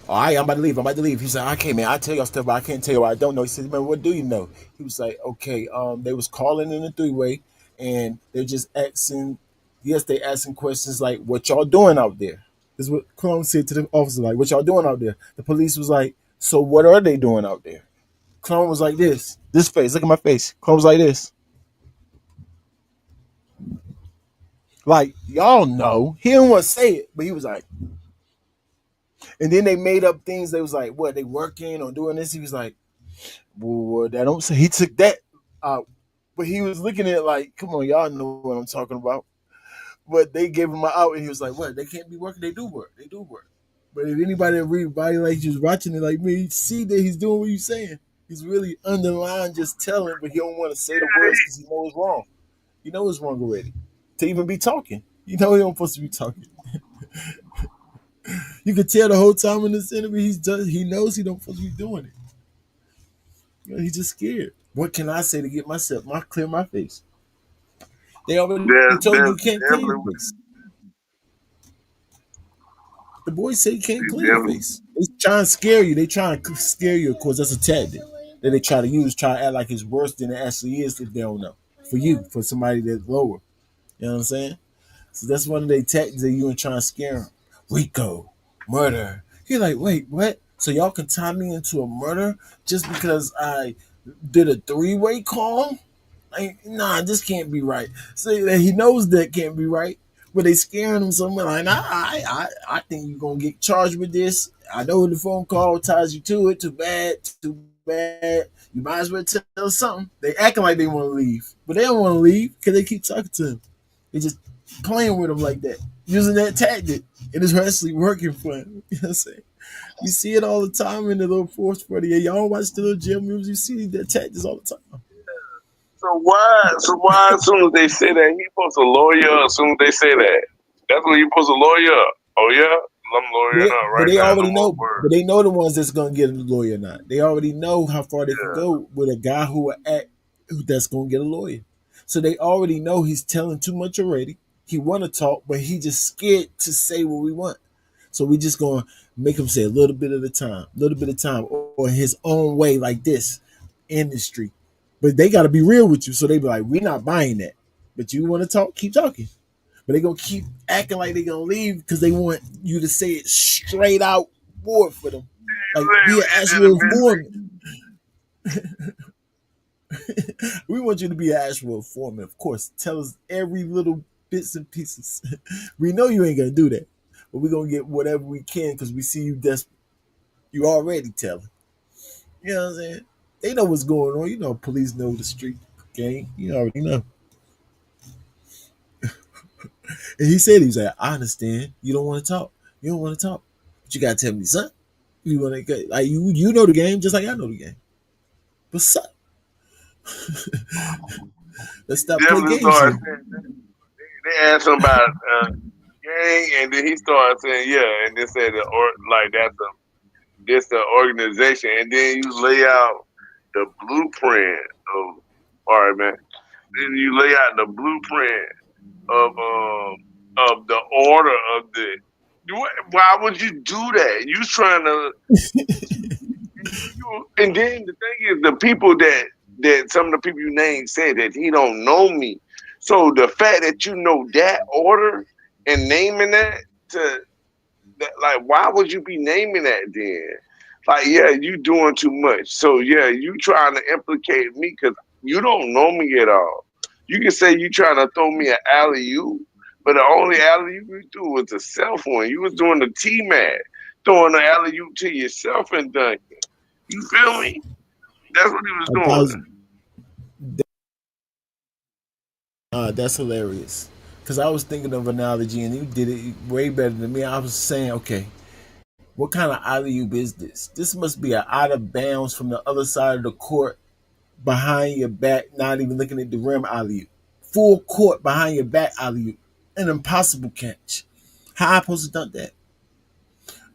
all right, I'm about to leave. I'm about to leave. He's like, okay, man, I tell y'all stuff, but I can't tell you what I don't know. He said, man, what do you know? He was like, okay, they was calling in a three-way, and they're just asking, yes, they asking questions like, what y'all doing out there? This is what Clone said to the officer, like, what y'all doing out there? The police was like, so what are they doing out there? Clone was like this face, look at my face. Clone was like this. Like, y'all know. He didn't want to say it, but he was like, and then they made up things. They was like, what, they working or doing this? He was like, well, that don't say he took that out. But he was looking at it like, come on, y'all know what I'm talking about. But they gave him an out and he was like, what, they can't be working? They do work. But if anybody that read body like you was watching it like me, see that he's doing what he's saying. He's really underlying just telling, but he don't want to say the words because he knows it's wrong. He knows it's wrong already. To even be talking. You know he don't supposed to be talking. You can tell the whole time in this interview he knows he don't supposed to be doing it. You know, he's just scared. What can I say to get clear my face? They already told you you There's can't clear your definitely, face. The boys say you can't clear your definitely, face. They try and scare you. They try and scare you. Of course, that's a tactic that they try to use. Try to act like it's worse than it actually is if they don't know. For you, for somebody that's lower. You know what I'm saying? So that's one of their tactics that you and trying to scare them. Rico, murder. You're like, wait, what? So y'all can tie me into a murder just because I did a three-way call? Like, nah, this can't be right. So he knows that can't be right, but they scaring him so much. Like, nah, I think you're gonna get charged with this. I know the phone call ties you to it. Too bad, too bad. You might as well tell us something. They acting like they want to leave, but they don't want to leave because they keep talking to him. They just playing with him like that, using that tactic, and it's actually working for him. You know what I'm saying? You see it all the time in the little force party. Y'all watch the little jail movies. You see that tactics all the time. so why as soon as they say that he supposed to lawyer, as soon as they say that, that's when you supposed to lawyer. Oh yeah, I'm lawyering up But right they now. No already more know. But words. they know the ones that's gonna get a lawyer or not. They already know how far they can Yeah. go with a guy who will act that's gonna get a lawyer. So they already know he's telling too much already. He want to talk, but he just scared to say what we want. So we just gonna make him say a little bit at a time, or his own way, like this industry. But they got to be real with you. So they be like, we're not buying that. But you want to talk, keep talking. But they gonna keep acting like they gonna leave because they want you to say it straight out word for them. Like be an And then actual eventually, foreman. We want you to be an actual foreman. Of course, tell us every little bits and pieces. We know you ain't gonna do that, but we're gonna get whatever we can because we see you desperate. You already telling. You know what I'm saying? They know what's going on. You know, police know the street game. You already know. And he said, he's like, I understand. You don't want to talk. You don't want to talk. But you gotta tell me something. You want to get like you know the game just like I know the game. What's up? Let's stop play definitely games started here. saying they asked him about gang, and then he started saying yeah, and they said or like this the organization, and then you lay out the blueprint of all right, man. Then you lay out the blueprint of the order of the. Why would you do that? You trying to and then the thing is, the people that some of the people you named said that he don't know me. So the fact that you know that order and naming that to that, like, why would you be naming that then? Like, yeah, you doing too much. So yeah, you trying to implicate me because you don't know me at all. You can say you trying to throw me an alley oop, but the only alley oop you threw was a self one. You was doing the T mat, throwing the alley oop to yourself and dunking. You feel me? That's what he was A doing. thousand. That's hilarious. Cause I was thinking of an analogy and you did it way better than me. I was saying, okay, what kind of alley oop is this? This must be an out of bounds from the other side of the court behind your back, not even looking at the rim alley oop. Full court behind your back alley oop. An impossible catch. How I supposed to dunk that?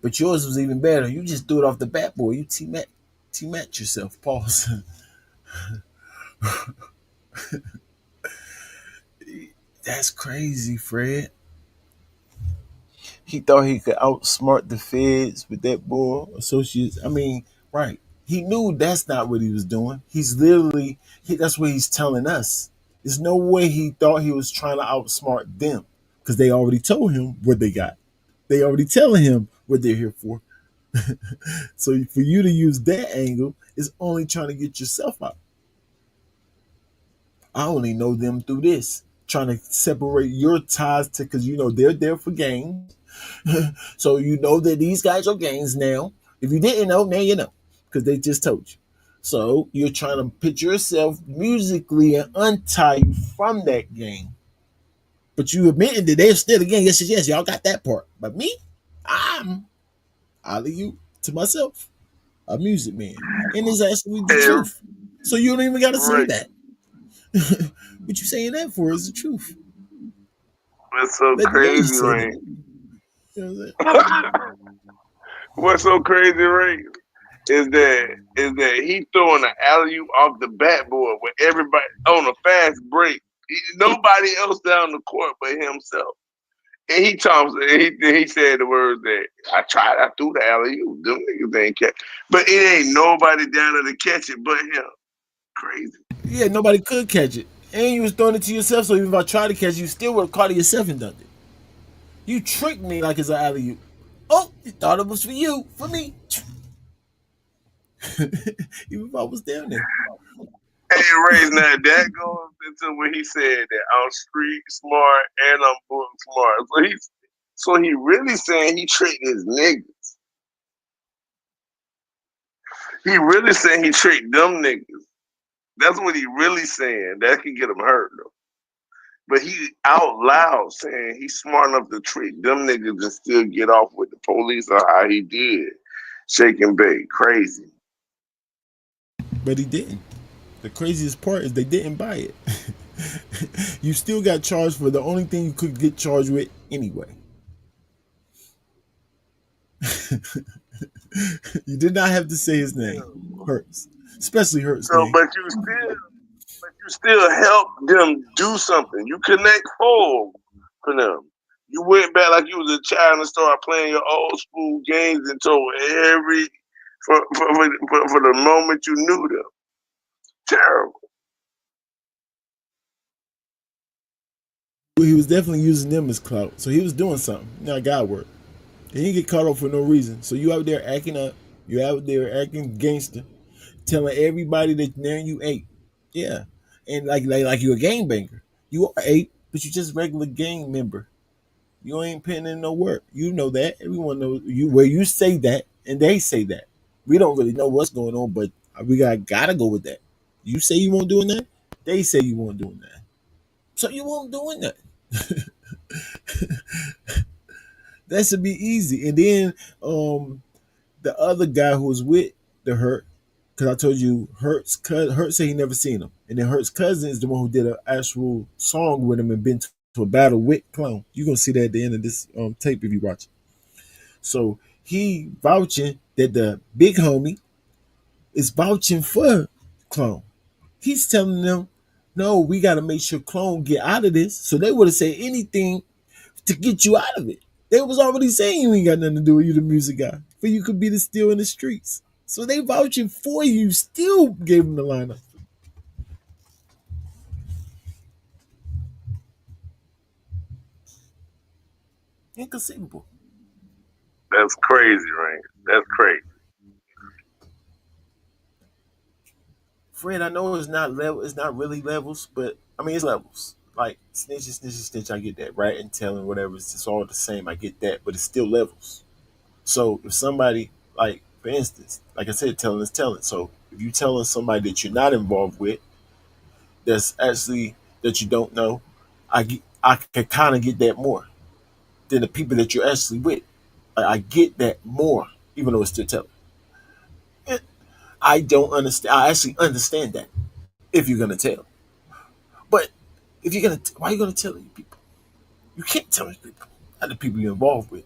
But yours was even better. You just threw it off the bat, boy. You team match yourself. Pause. That's crazy, Fred. He thought he could outsmart the feds with that boy associates. I mean, right. He knew that's not what he was doing. He's literally that's what he's telling us. There's no way he thought he was trying to outsmart them because they already told him what they got. They already telling him what they're here for. So for you to use that angle is only trying to get yourself out. I only know them through this, trying to separate your ties to because you know they're there for games. So you know that these guys are gangs now. If you didn't know, now you know because they just told you. So you're trying to put yourself musically and untie you from that game. But you admitting that they're still a gang. Yes, yes, yes. Y'all got that part. But me, I'm out of you to myself. a music man, and it's actually the Hey, truth. So you don't even got to say right. that. What you saying that for is the truth. What's so Let the crazy, lady say that. right? You know what I'm saying? What's so crazy, right? Is that he throwing an alley oop off the backboard with everybody on a fast break. Nobody else down the court but himself. And he said the words that I threw the alley oop. Them niggas ain't catch. But it ain't nobody down there to catch it but him. Crazy. Yeah, nobody could catch it, and you was throwing it to yourself. So even if I tried to catch it, you still would have caught it yourself and done it. You tricked me like it's an alley oop. Oh, you thought it was for you, for me. Even if I was down there. Hey, Ray, now that goes into what he said that I'm street smart and I'm book smart. So he really saying he tricked his niggas. He really saying he tricked them niggas. That's what he really saying. That can get him hurt though. But he out loud saying he's smart enough to trick them niggas and still get off with the police on how he did. Shake and bake. Crazy. But he didn't. The craziest part is they didn't buy it. You still got charged for the only thing you could get charged with anyway. You did not have to say his name. Hurts. Especially Hurts' So name. but you still help them do something. You connect forward for them. You went back like you was a child and started playing your old school games and told every for the moment you knew them. Terrible. He was definitely using them as clout. So he was doing something. Not God work. He didn't get caught up for no reason. So you out there acting up. You out there acting gangster, telling everybody that now you ate. Yeah. And like you a gang banger. You are eight, but you just regular gang member. You ain't putting in no work. You know that. Everyone knows you where you say that and they say that. We don't really know what's going on, but we gotta go with that. You say you won't doing that, they say you won't doing that. So you won't doing that. That should be easy. And then the other guy who was with the Hurt, because I told you Hurt said he never seen him. And then Hurt's cousin is the one who did an actual song with him and been to a battle with Clone. You're gonna see that at the end of this tape if you watch it. So he vouching that the big homie is vouching for Clone. He's telling them, no, we got to make sure Clone get out of this. So they would have said anything to get you out of it. They was already saying you ain't got nothing to do with you, the music guy, for you could be the still in the streets. So they vouching for you, still gave him the lineup. Inconceivable. That's crazy, right? That's crazy. Fred, I know it's not level, it's not really levels, but I mean it's levels. Like snitch, snitch, snitch, I get that, right? And telling whatever, it's all the same. I get that, but it's still levels. So if somebody, like for instance, like I said, telling is telling. So if you telling somebody that you're not involved with, that's actually that you don't know, I can kind of get that more than the people that you're actually with. I get that more, even though it's still telling. I don't understand. I actually understand that if you're gonna tell. But if you're gonna, why are you gonna tell these people? You can't tell these people, not the people you're involved with.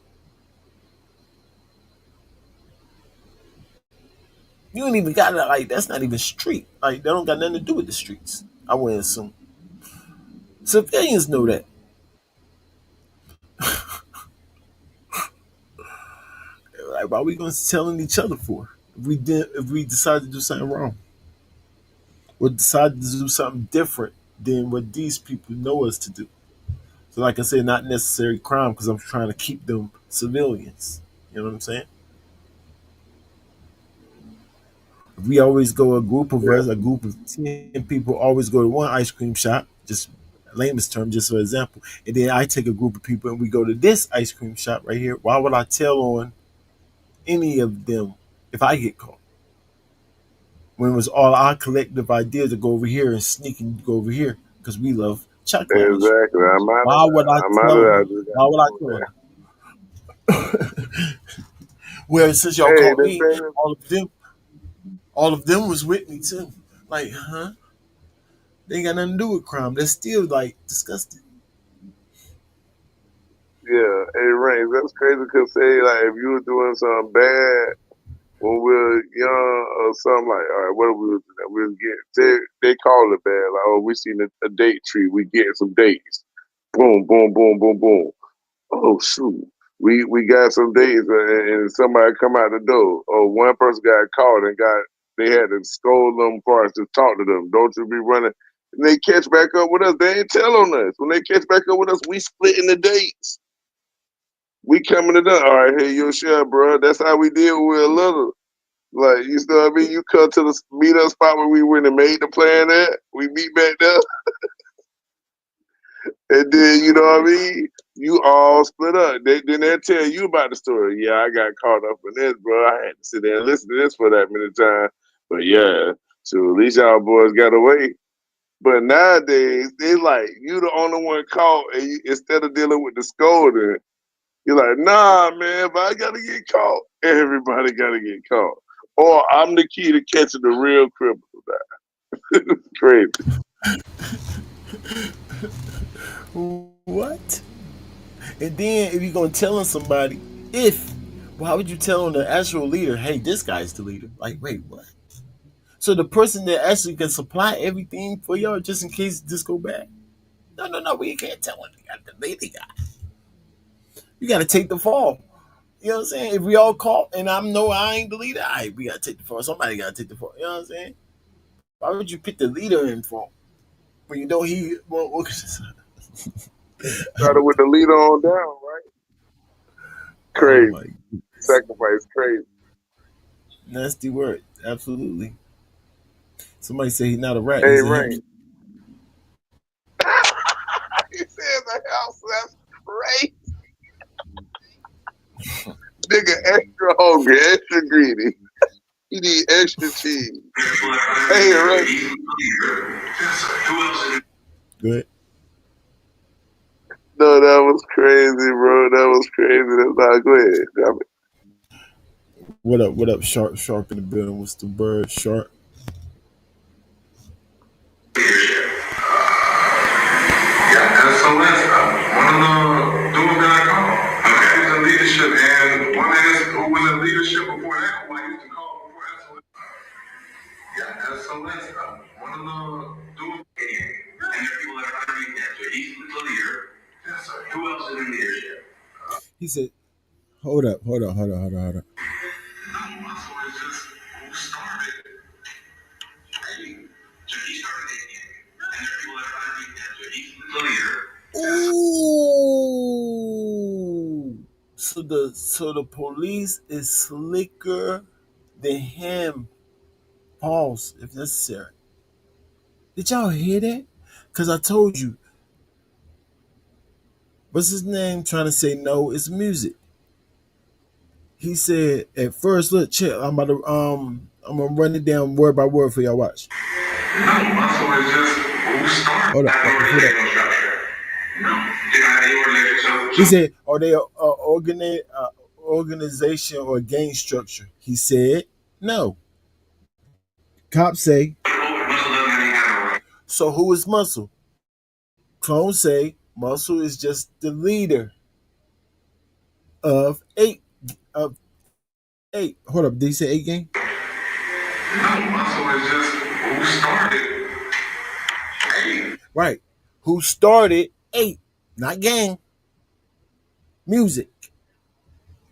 You ain't even got that. Like that's not even street. Like that don't got nothing to do with the streets. I wouldn't assume. Civilians know that. Like, why are we gonna telling each other for? If we decide to do something wrong, or decide to do something different than what these people know us to do. So, like I said, not necessary crime because I'm trying to keep them civilians. You know what I'm saying? We always go, a group of Yeah. us, a group of 10 people always go to one ice cream shop, just lamest term, just for example. And then I take a group of people and we go to this ice cream shop right here. Why would I tell on any of them if I get caught? When it was all our collective idea to go over here and sneak and go over here because we love chocolate ice cream. Exactly. I'm out of Why would I there. I'm out of tell there. I them? just got Why would I told tell that. them? Well, since y'all Hey, caught the me, thing is, all of them. All of them was with me too. Like, huh? They ain't got nothing to do with crime. That's still like disgusting. Yeah, hey, Rain, that's crazy because say, like, if you were doing something bad when we were young or something, like, all right, what are we was doing? We was getting, they call it bad. Like, oh, we seen a date tree. We getting some dates. Boom, boom, boom, boom, boom. Oh, shoot. We got some dates and somebody come out the door. Oh, one person got caught and they had to scold them for us to talk to them. Don't you be running. And they catch back up with us. They ain't tell on us. When they catch back up with us, we splitting the dates. We coming to them. All right, hey, your share, bro. That's how we deal with a little. Like, you know what I mean? You come to the meet us spot where we went and made the plan at. We meet back there. And then, you know what I mean? You all split up. Then they'll tell you about the story. Yeah, I got caught up in this, bro. I had to sit there and listen to this for that many times. But yeah, so at least y'all boys got away. But nowadays, they like, you the only one caught, and instead of dealing with the scolding, you're like, nah, man, if I gotta get caught, everybody gotta get caught. Or I'm the key to catching the real criminal. It's crazy. What? And then if you're gonna tell on somebody, if why would you tell on the actual leader? Hey, this guy's the leader. Like, wait, what? So the person that actually can supply everything for y'all just in case this go bad? No, no, no. We can't tell on the leader guy. You got to take the fall. You know what I'm saying? If we all caught and I ain't the leader, all right, we got to take the fall. Somebody got to take the fall. You know what I'm saying? Why would you pick the leader in fall when you know he? Well, Started with the leader on down, right? oh Crazy. my, Sacrifice, crazy. nasty word. Absolutely. Somebody say he's not a rat. Hey, He's a Rain. hamster. He said the house, that's crazy. Nigga, extra hungry, extra greedy. He need extra cheese. Hey, Ray. Good. No, that was crazy, bro. That was crazy. That's not go ahead. Drop it. What up? What up? Sharp, sharp in the building. What's the bird? Sharp. Yeah, so that's one of the dudes that I called. Okay. He was in leadership, and one is who was in leadership before that, who I used to call before that. Yeah, so that's one of the dudes. And there are people that are underneath that. So he's the leader. Yes, sir. Who else is in leadership? He said, "Hold up, hold on, hold on, hold on, hold on." No, my story is just who started. Hey, so he started it. And there are people that are underneath that. So he's the leader. Ooh. So the police is slicker than him. Pause if necessary. Did y'all hear that? Cause I told you, what's his name trying to say no, it's music. He said at first, look, chill, I'm gonna run it down word by word for y'all watch. No, my story is just who started. Hold up, I before organization that. structure. No. Did I have the organization? He said, are they organization or gang structure? He said, no. Cops say, so who is Muscle? Clones say Muscle is just the leader of eight. Hold up, did he say 8 gang? No, Muscle is just who started. Hey. Right. Who started 8, not gang. Music.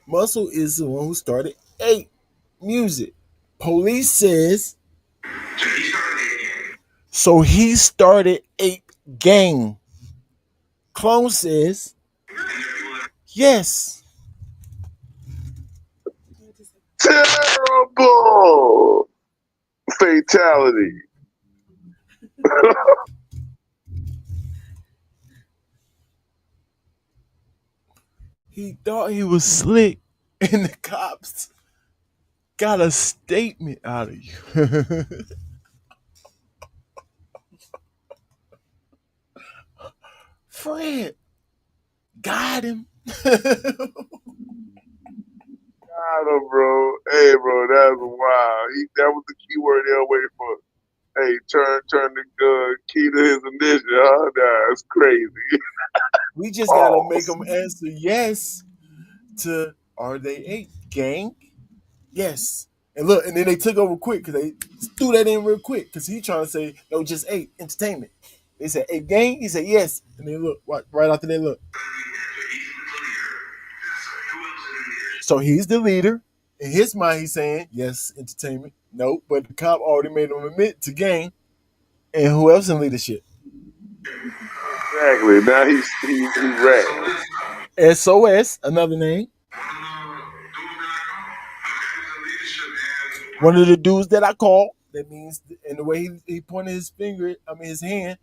Muscle is the one who started 8. Music. Police says, so he started 8 gang. Clone says, yes. Terrible fatality. He thought he was slick, and the cops got a statement out of you. Fred got him. I don't, bro. Hey, bro, that was wild. That was the keyword there waiting for. Hey, turn the key to his initial. Huh? Nah, it's crazy. We just gotta make Pause. them answer yes to are they eight gang? Yes. And look, and then they took over quick because they threw that in real quick because he trying to say no, just eight entertainment. They said eight gang. He said yes, and then look right after they look. So he's the leader. In his mind, he's saying yes, entertainment. No, but the cop already made him admit to gang. And who else in leadership? Exactly. Now he ran. SOS, another name. One of the dudes that I call. That means, and the way he pointed his finger, I mean his hand.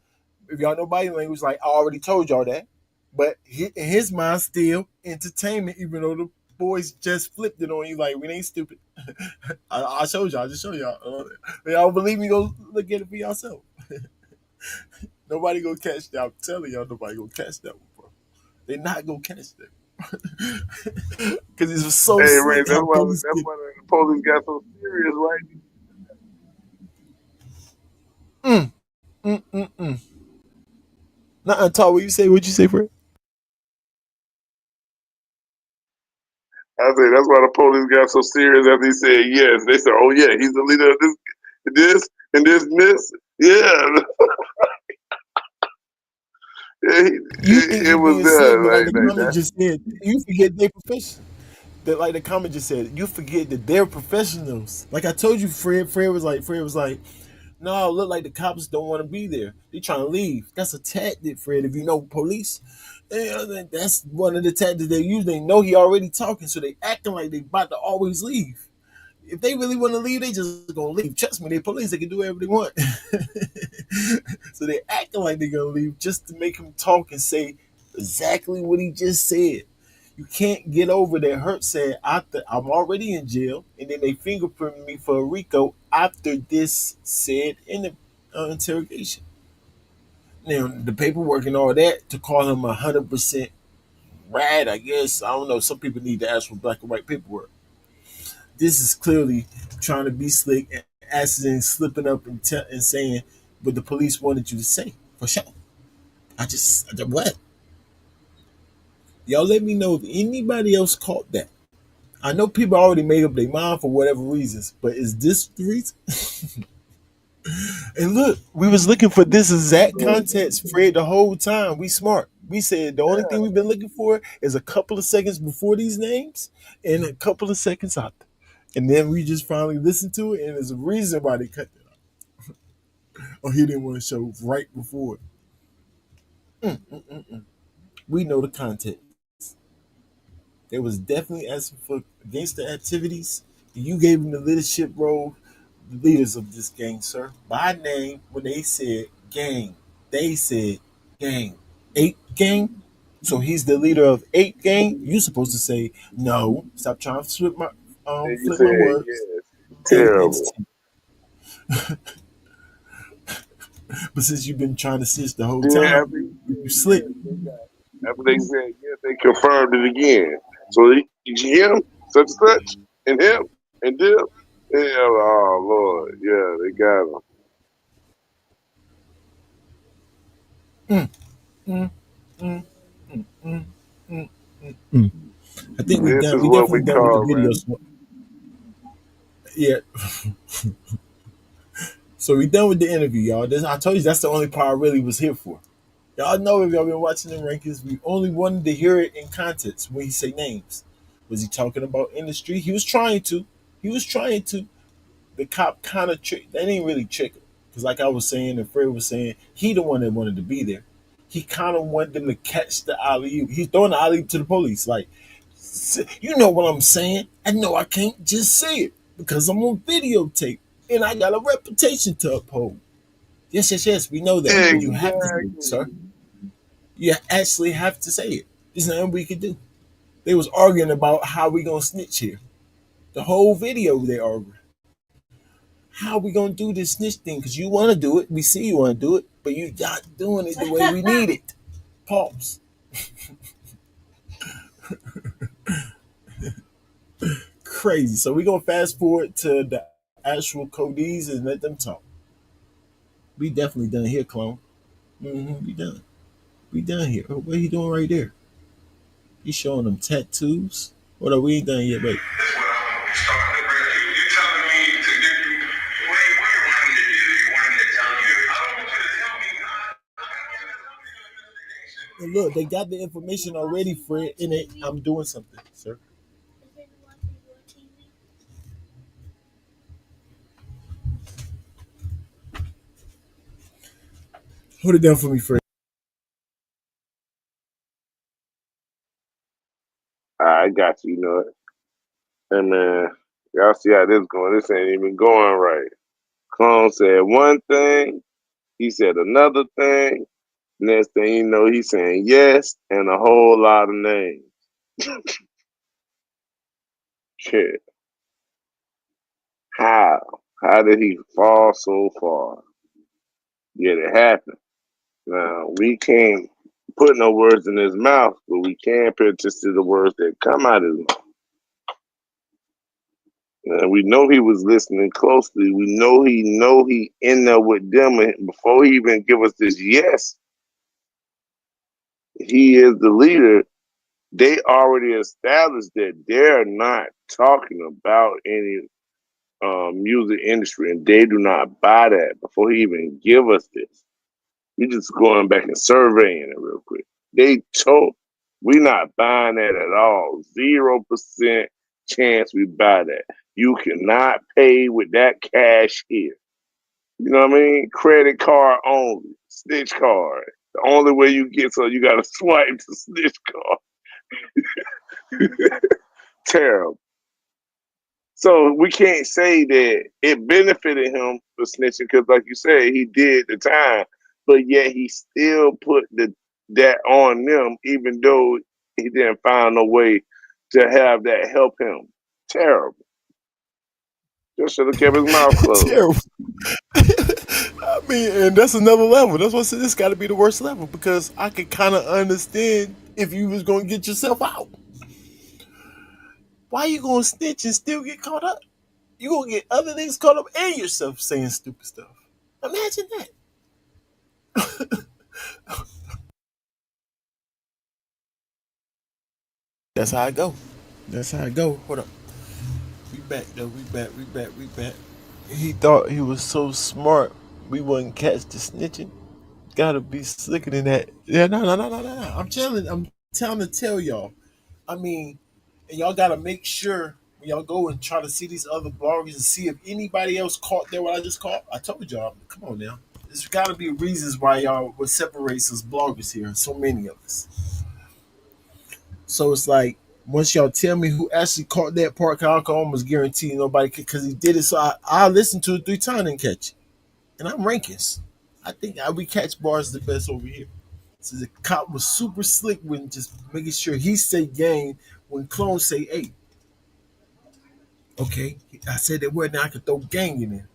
If y'all know body language, like I already told y'all that. But in his mind, still entertainment, even though the boys just flipped it on you like we ain't stupid. I showed y'all, I just showed y'all. Y'all believe me? Go look at it for yourself. Nobody gonna catch that. I'm telling y'all, nobody gonna catch that one, bro. They not gonna catch that because it was so Hey, Ray, slick how police that's get. why the police got so serious, right? Mm, mm. Not talk. What you say? What you say, Fred? I say that's why the police got so serious after he said yes. They said, "Oh yeah, he's the leader of this. Yeah, yeah You think it you was being slick, there. but like Like, the like comment that. just said, you forget they professional. That like the comment just said, you forget that they're professionals. Like I told you, Fred was like, no, look like the cops don't want to be there. They trying to leave. That's a tactic, Fred. If you know police, that's one of the tactics they use. They know he already talking, so they acting like they about to always leave. If they really want to leave, they just gonna leave. Trust me, they police. They can do whatever they want. So they acting like they're gonna leave just to make him talk and say exactly what he just said. You can't get over that hurt saying after I'm already in jail, and then they fingerprint me for a RICO after this said in the interrogation. Now the paperwork and all that to call him 100% rad, I guess. I don't know. Some people need to ask for black and white paperwork. This is clearly trying to be slick and accidentally slipping up and saying what the police wanted you to say. For sure. What? Y'all let me know if anybody else caught that. I know people already made up their mind for whatever reasons, but is this the reason? And look, we was looking for this exact context, Fred, the whole time. We smart. We said the only thing we've been looking for is a couple of seconds before these names and a couple of seconds after. And then we just finally listened to it, and there's a reason why they cut it out. Or he didn't want to show right before it. We know the context. They was definitely asking for gangster activities. You gave them the leadership role, the leaders of this gang, sir. By name, when they said gang, they said gang. Eight gang? So he's the leader of eight gang? You supposed to say no. Stop trying to And you flip said my words. yes. Eight Terrible. entertainment. But since you've been trying to snitch the whole Then time, after he you said slick. yes, after they said yes, they confirmed it again. So him, such and such, and him, and them. Yeah, oh Lord, yeah, they got him. Mm, mm, mm, mm, mm, mm. I think we This done. is We what definitely we done with the call, video. man. So, yeah. So we done with the interview, y'all. I told you that's the only part I really was here for. Y'all know if y'all been watching the rankings, we only wanted to hear it in context when he say names. Was he talking about industry? He was trying to. He was trying to. The cop kind of tricked. They didn't really trick him because, like I was saying, and Fred was saying, he the one that wanted to be there. He kind of wanted them to catch the alley. He's throwing the alley to the police, like, you know what I'm saying? I know I can't just say it because I'm on videotape and I got a reputation to uphold. Yes, yes, yes, we know that, but you have to say it, Exactly. sir. You actually have to say it. There's nothing we can do. They was arguing about how we gonna snitch here. The whole video they arguing. How we gonna do this snitch thing? Because you want to do it. We see you want to do it, but you not doing it the way we need it. Pause. Crazy. So we gonna fast forward to the actual codees and let them talk. We definitely done here, clone. We done. We done here. Oh, what he doing right there? He showing them tattoos. What up? We ain't done yet, wait. That's what I'm starting to bring. You telling me to get you. What you want me to do? You want me to tell you? I don't want you to tell me not. And look, they got the information already, Fred, in it. I'm doing something, sir. Hold it down for me, Fred. I got you. You know it. Hey man, y'all see how this going? This ain't even going right. Clone said one thing, he said another thing. Next thing you know, he's saying yes and a whole lot of names. Shit. How? How did he fall so far? Yet it happened. Now we can't put no words in his mouth, but we can pay attention to the words that come out of him. And we know he was listening closely. We know he in there with them, and before he even give us this yes, he is the leader. They already established that they're not talking about any music industry, and they do not buy that before he even give us this. We just going back and surveying it real quick. They told we not buying that at all. 0% chance we buy that. You cannot pay with that cash here. You know what I mean? Credit card only. Snitch card. The only way you get so you gotta swipe to snitch card. Terrible. So we can't say that it benefited him for snitching because, like you said, he did the time, but yet he still put that on them, even though he didn't find a way to have that help him. Terrible. Just should have kept his mouth closed. Terrible. I mean, and that's another level. That's what I said. This got to be the worst level because I could kind of understand if you was going to get yourself out. Why you going to snitch and still get caught up? You going to get other things caught up and yourself saying stupid stuff. Imagine that. That's how I go. That's how I go. Hold up. We back though. We back. We back. We back. He thought he was so smart. We wouldn't catch the snitching. Gotta be slicker than that. Yeah, no. I'm telling. I'm trying to tell y'all. I mean, and y'all gotta make sure when y'all go and try to see these other bloggers and see if anybody else caught there what I just caught. I told y'all. Come on now. There's gotta be reasons why y'all would separate us bloggers here. So many of us. So it's like once y'all tell me who actually caught that part, I can almost guarantee nobody because he did it. So I listened to it 3 times and catch it, and I'm rankings. I think we catch bars the best over here. So the cop was super slick when just making sure he say gang when clones say hey. Okay, I said that word now I could throw gang in there.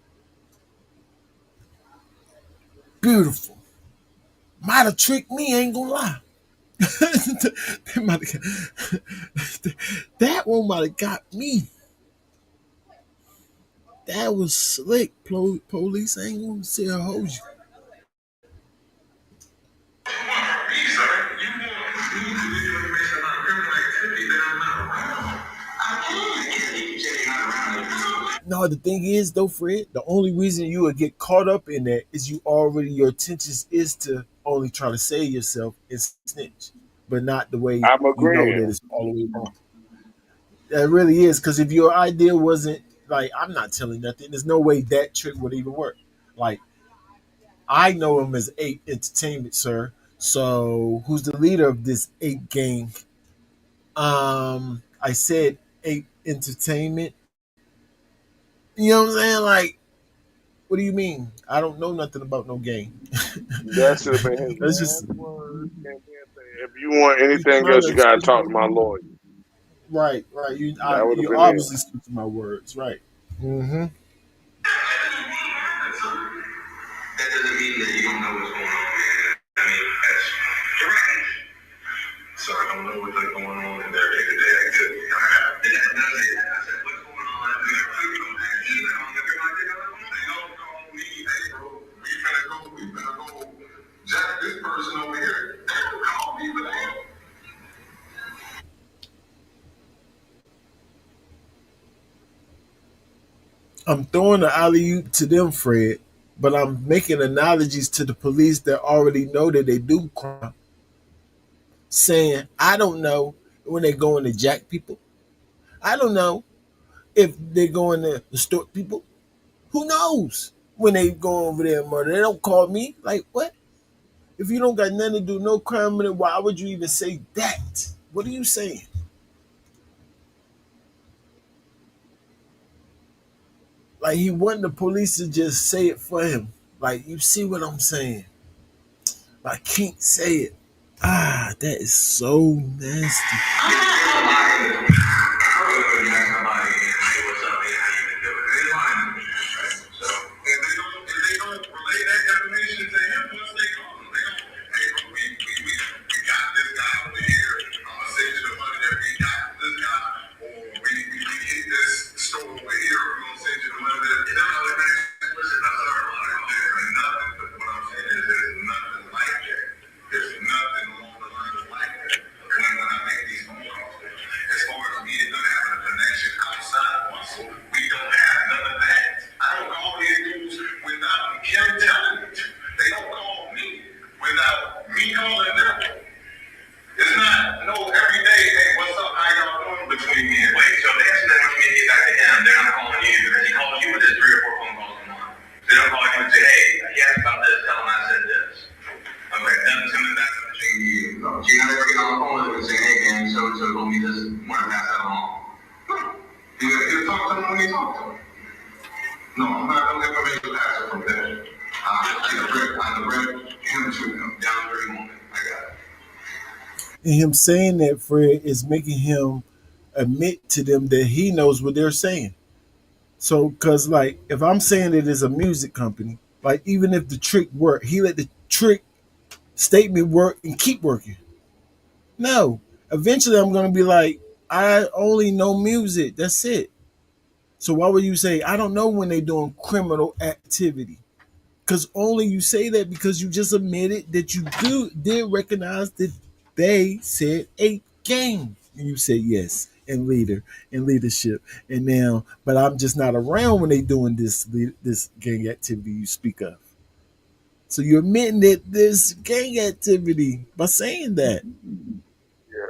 Beautiful. Might have tricked me, ain't gonna lie. That one might have got me. That was slick. Police ain't gonna say I hold you. No, the thing is though, Fred, the only reason you would get caught up in that is you already your intentions is to only try to save yourself and snitch, but not the way I'm you know agreeing. that it's all the way wrong. That really is because if your idea wasn't like I'm not telling nothing, there's no way that trick would even work. Like I know him as Ape Entertainment, sir. So who's the leader of this Ape gang? I said Ape Entertainment. You know what I'm saying? Like, what do you mean? I don't know nothing about no gang. That should have been his That's just last words. And then say, if you want you anything trying else, to you gotta explain talk to my my lawyer. right, right. That would have You been it. obviously speak to my words, right? Mm-hmm. That doesn't mean that you don't know what's going on, man. I mean, that's correct. So I don't know what's going on in their day-to-day activity. Did I say that? I said, what's going on in their day-to-day activity? I'm throwing the alley oop to them, Fred, but I'm making analogies to the police that already know that they do crime, saying, I don't know when they're going to jack people. I don't know if they're going to extort people. Who knows when they go over there and murder? They don't call me. Like, what? If you don't got nothing to do, no crime in it, why would you even say that? What are you saying? Like, he wanted the police to just say it for him. Like, you see what I'm saying? I can't say it. Ah, that is so nasty. There's nothing along the lines like that. When I make these phone calls, as far as me and them having a connection outside of Muscle, we don't have none of that. I don't call these dudes without him telling me to. They don't call me without me calling them. It's not no every day, hey, what's up, how y'all doing between me and wait. So they actually want me to get back to him, they're not calling you either. He calls you with just 3 or 4 phone calls a month. They don't call you and say, hey, he asked about this, tell him I said this. Okay, nothing's coming back up between you. No, you're not ever get on the phone with him and say, hey man, so and so told me this, want to pass that along. No. You talk to him when you talk to him. No, I'm not no information passer from there. I'm the bread, him to him, down very moment. I got it. And him saying that, Fred, is making him admit to them that he knows what they're saying. So, because, like, if I'm saying it is a music company, like, even if the trick worked, he let the trick statement work and keep working. No. Eventually, I'm going to be like, I only know music. That's it. So, why would you say, I don't know when they're doing criminal activity? Because only you say that because you just admitted that you did recognize that they said a gang. And you said yes, and leadership. And now, but I'm just not around when they doing this gang activity you speak of. So you're admitting that this gang activity by saying that.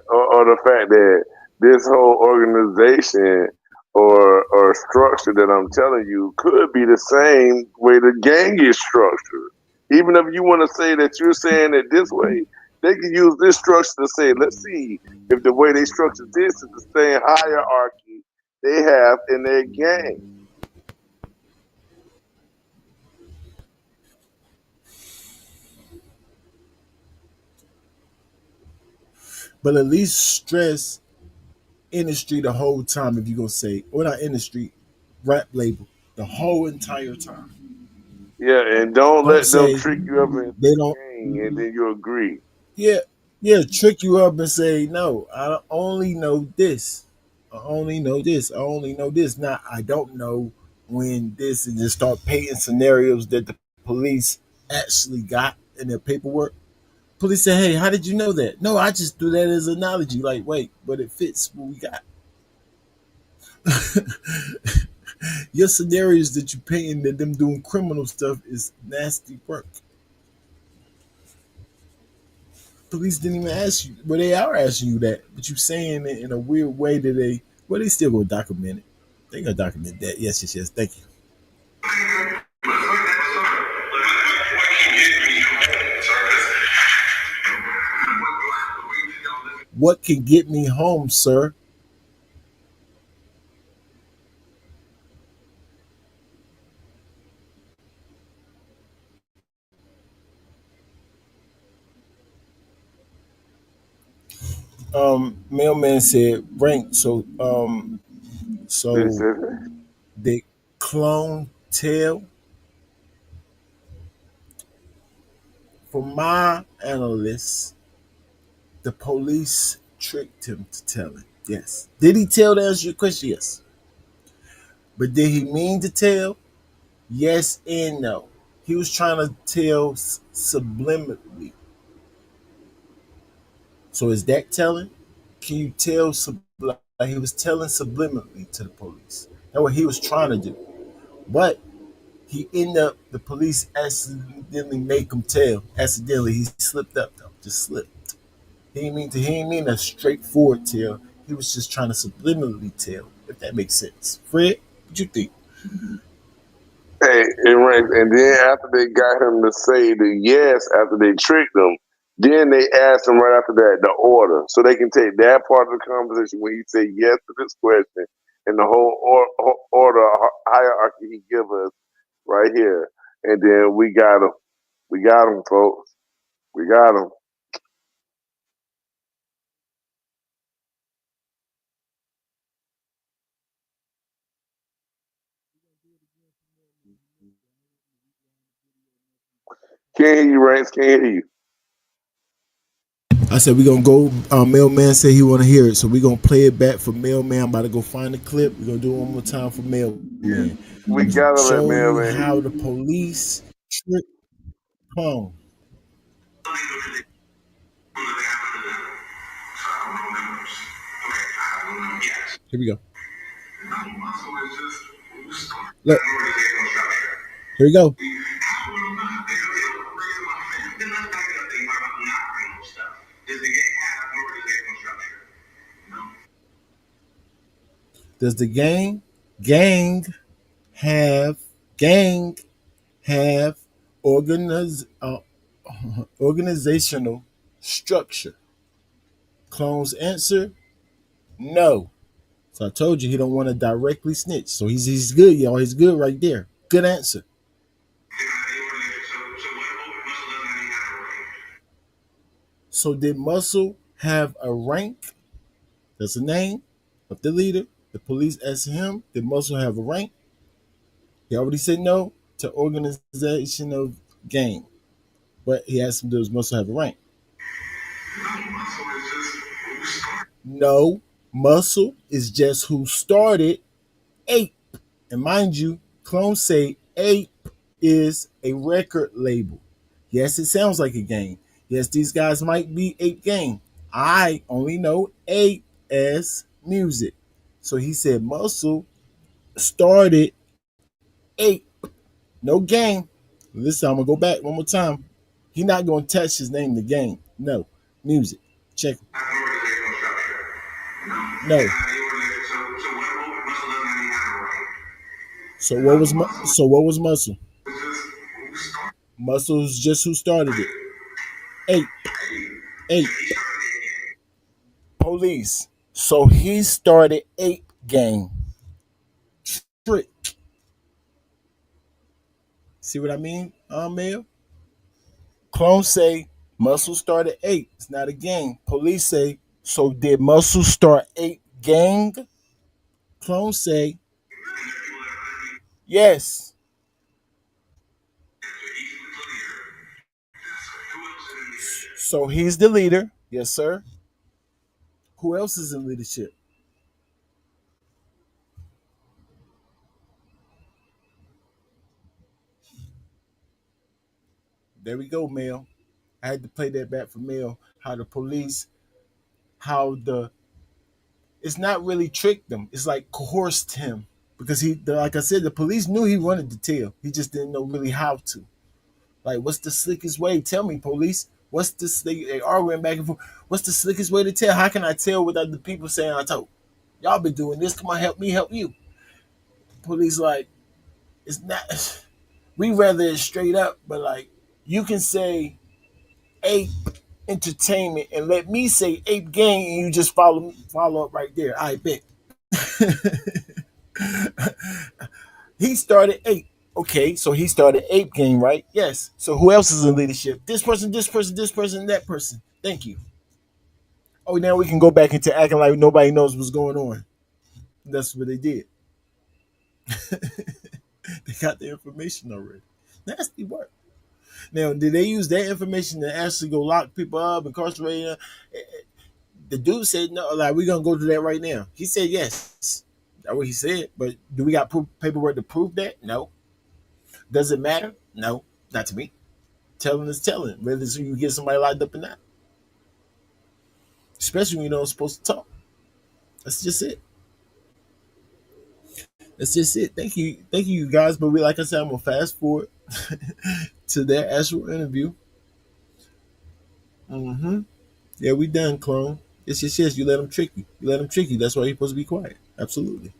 Or the fact that this whole organization or structure that I'm telling you could be the same way the gang is structured. Even if you want to say that you're saying it this way, they can use this structure to say, let's see if the way they structure this is the same hierarchy they have in their gang. But at least stress industry the whole time if you're gonna say, or not industry, rap label, the whole entire time. Yeah, and don't Don't let them say trick you up into they the don't. gang and then you agree. Yeah, yeah, trick you up and say no. I only know this. I only know this. I only know this. Not I don't know when this, and just start painting scenarios that the police actually got in their paperwork. Police say, "Hey, how did you know that?" No, I just do that as an analogy. Like, wait, but it fits what we got. Your scenarios that you painting that them doing criminal stuff is nasty work. Police didn't even ask you. Well, they are asking you that, but you saying it in a weird way that well, they still gonna document it. They gonna document that. Yes, yes, yes. Thank you. What can get me home, sir? Mailman said rank. This So is it. they clone tail. For my analysts, the police tricked him to tell it. Yes. Did he tell to answer your question? Yes. But did he mean to tell? Yes and no. He was trying to tell subliminally. So is that telling? Can you tell like he was telling subliminally to the police? That's what he was trying to do. But he ended up, the police accidentally make him tell. Accidentally, he slipped up though, just slipped. He didn't mean a straightforward tell. He was just trying to subliminally tell, if that makes sense. Fred, what you think? Hey, and then after they got him to say the yes after they tricked him, then they asked him right after that the order, so they can take that part of the conversation when he said yes to this question and the whole order hierarchy he give us right here, and then we got him, folks, we got him. Can't hear you, Ranks. Can't hear you. I said we're gonna go. Mailman said he want to hear it, so we're gonna play it back for Mailman. I'm about to go find the clip. We're gonna do it one more time for Mailman. We gotta let Show man, you how man. the police trick clone. Here we go. Look, here we go. Does the gang have gang have organizational structure? Clone's answer: no. So I told you he don't want to directly snitch. So he's good, y'all. He's good right there. Good answer. So did Muscle have a rank? That's the name of the leader. The police asked him, did Muscle have a rank? He already said no to organization of gang. But he asked him, does Muscle have a rank? No, Muscle is just who started Ape. And mind you, clones say Ape is a record label. Yes, it sounds like a gang. Yes, these guys might be Ape Gang. I only know Ape as music. So he said Muscle started Ape. No gang. This time I'm gonna go back one more time. He not gonna attach his name to gang. No. Music. Check. No. So what was Muscle? Muscle's just who started it. Ape. Ape. Police. So he started Ape Gang. Trick. See what I mean, Mail? Clones say Muscle started Ape. It's not a gang. Police say, so did Muscle start Ape Gang? Clones say, yes. So he's the leader. Yes, sir. Who else is in leadership? There we go, Mail. I had to play that back for Mail. How the police, how the, it's not really tricked them. It's like coerced him because like I said, the police knew he wanted to tell. He just didn't know really how to. Like, what's the slickest way? Tell me, police. What's the slick? They arguing back and forth. What's the slickest way to tell? How can I tell without the people saying I told? Y'all been doing this. Come on, help me, help you. Police like, it's not. We rather it straight up, but like you can say ape entertainment and let me say ape gang, and you just follow up right there. I bet. He started ape. Okay, so he started ape gang, right? Yes. So who else is in leadership? This person, this person, this person, that person. Thank you. Oh, now we can go back into acting like nobody knows what's going on. That's what they did. They got the information already. Nasty work. Now, did they use that information to actually go lock people up, incarcerate them? The dude said no. Like, we're gonna go to that right now. He said yes. That's what he said. But do we got paperwork to prove that? No. Does it matter? No, not to me. Telling is telling, whether it's you get somebody locked up or not. Especially when you're not supposed to talk. That's just it. That's just it. Thank you, guys. But we, like I said, I'm gonna fast forward to their actual interview. Mm-hmm. Yeah, we done, clone. Yes. You let them trick you. You let them trick you. That's why you're supposed to be quiet. Absolutely.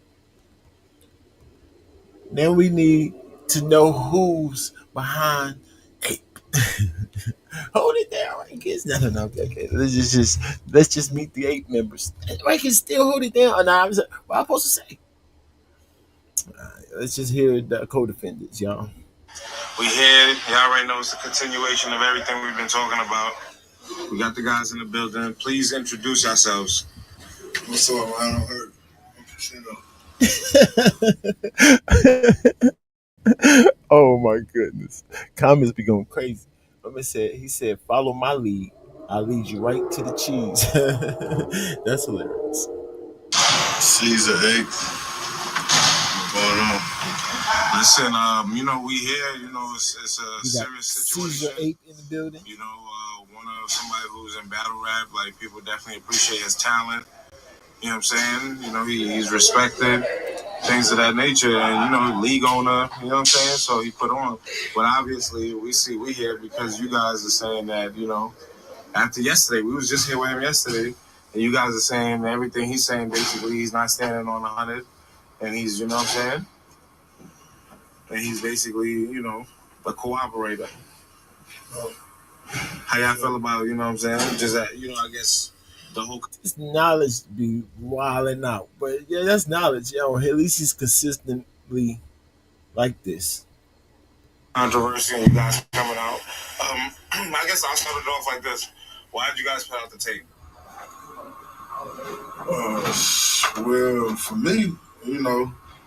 Now we need to know who's behind Ape. Hold it down, Rankins. No. Okay. Let's just meet the Ape members. Rankins still hold it down. No, what I'm supposed to say. Let's just hear the co-defendants, y'all. We here. Y'all already know it's a continuation of everything we've been talking about. We got the guys in the building. Please introduce yourselves. What's up, man? I don't heard. Oh my goodness. Comments be going crazy. He said, follow my lead. I'll lead you right to the cheese. That's hilarious. Caesar 8. What's going on? Listen, we here, it's a We got serious Caesar situation. 8 in the building. One of somebody who's in battle rap, like people definitely appreciate his talent. You know what I'm saying? He's respected, things of that nature, and league owner, you know what I'm saying? So he put on. But obviously we here because you guys are saying that, after yesterday, we was just here with him yesterday, and you guys are saying everything he's saying basically he's not standing on 100, and he's, you know what I'm saying? And he's basically, a cooperator. How y'all feel about, you know what I'm saying? Just that, I guess the whole This knowledge be wilding out. But yeah, that's knowledge. Yo, at least he's consistently like this. controversy and you guys coming out. I guess I'll start it off like this. Why did you guys put out the tape? Well, for me,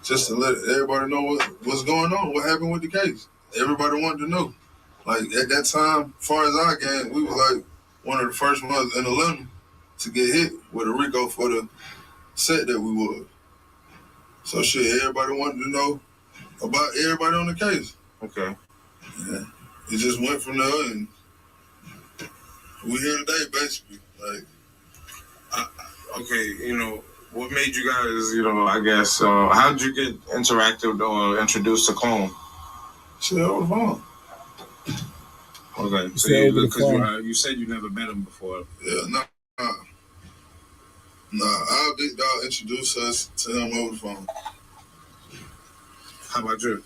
just to let everybody know what's going on, what happened with the case. Everybody wanted to know. Like at that time, as far as our game, we were like one of the first ones in Atlanta to get hit with a RICO for the set that we was. So shit, everybody wanted to know about everybody on the case. Okay. Yeah. It just went from there, and we here today, basically. Like, okay, what made you guys, I guess, how did you get interactive or introduced to Clone? Shit, over the phone. Okay, so you said you never met him before. Yeah, our big dog introduced us to him over the phone. How about you?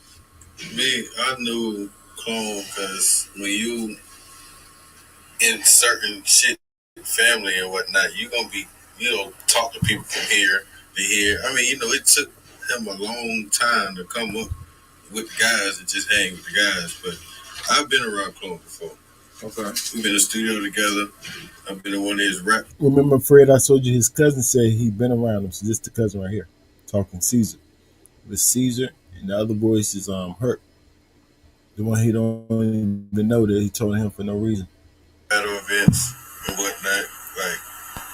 Me, I knew Clone because when you in certain shit, family and whatnot, you gonna be, talk to people from here to here. I mean, it took him a long time to come up with the guys and just hang with the guys. But I've been around Clone before. Okay. We've been in the studio together. I've been in one of his rap. Remember, Fred, I told you his cousin said he'd been around him. So this is the cousin right here, talking Caesar. With Caesar and the other voice is Hurt. The one he don't even know that he told him for no reason. Battle events and whatnot. Like,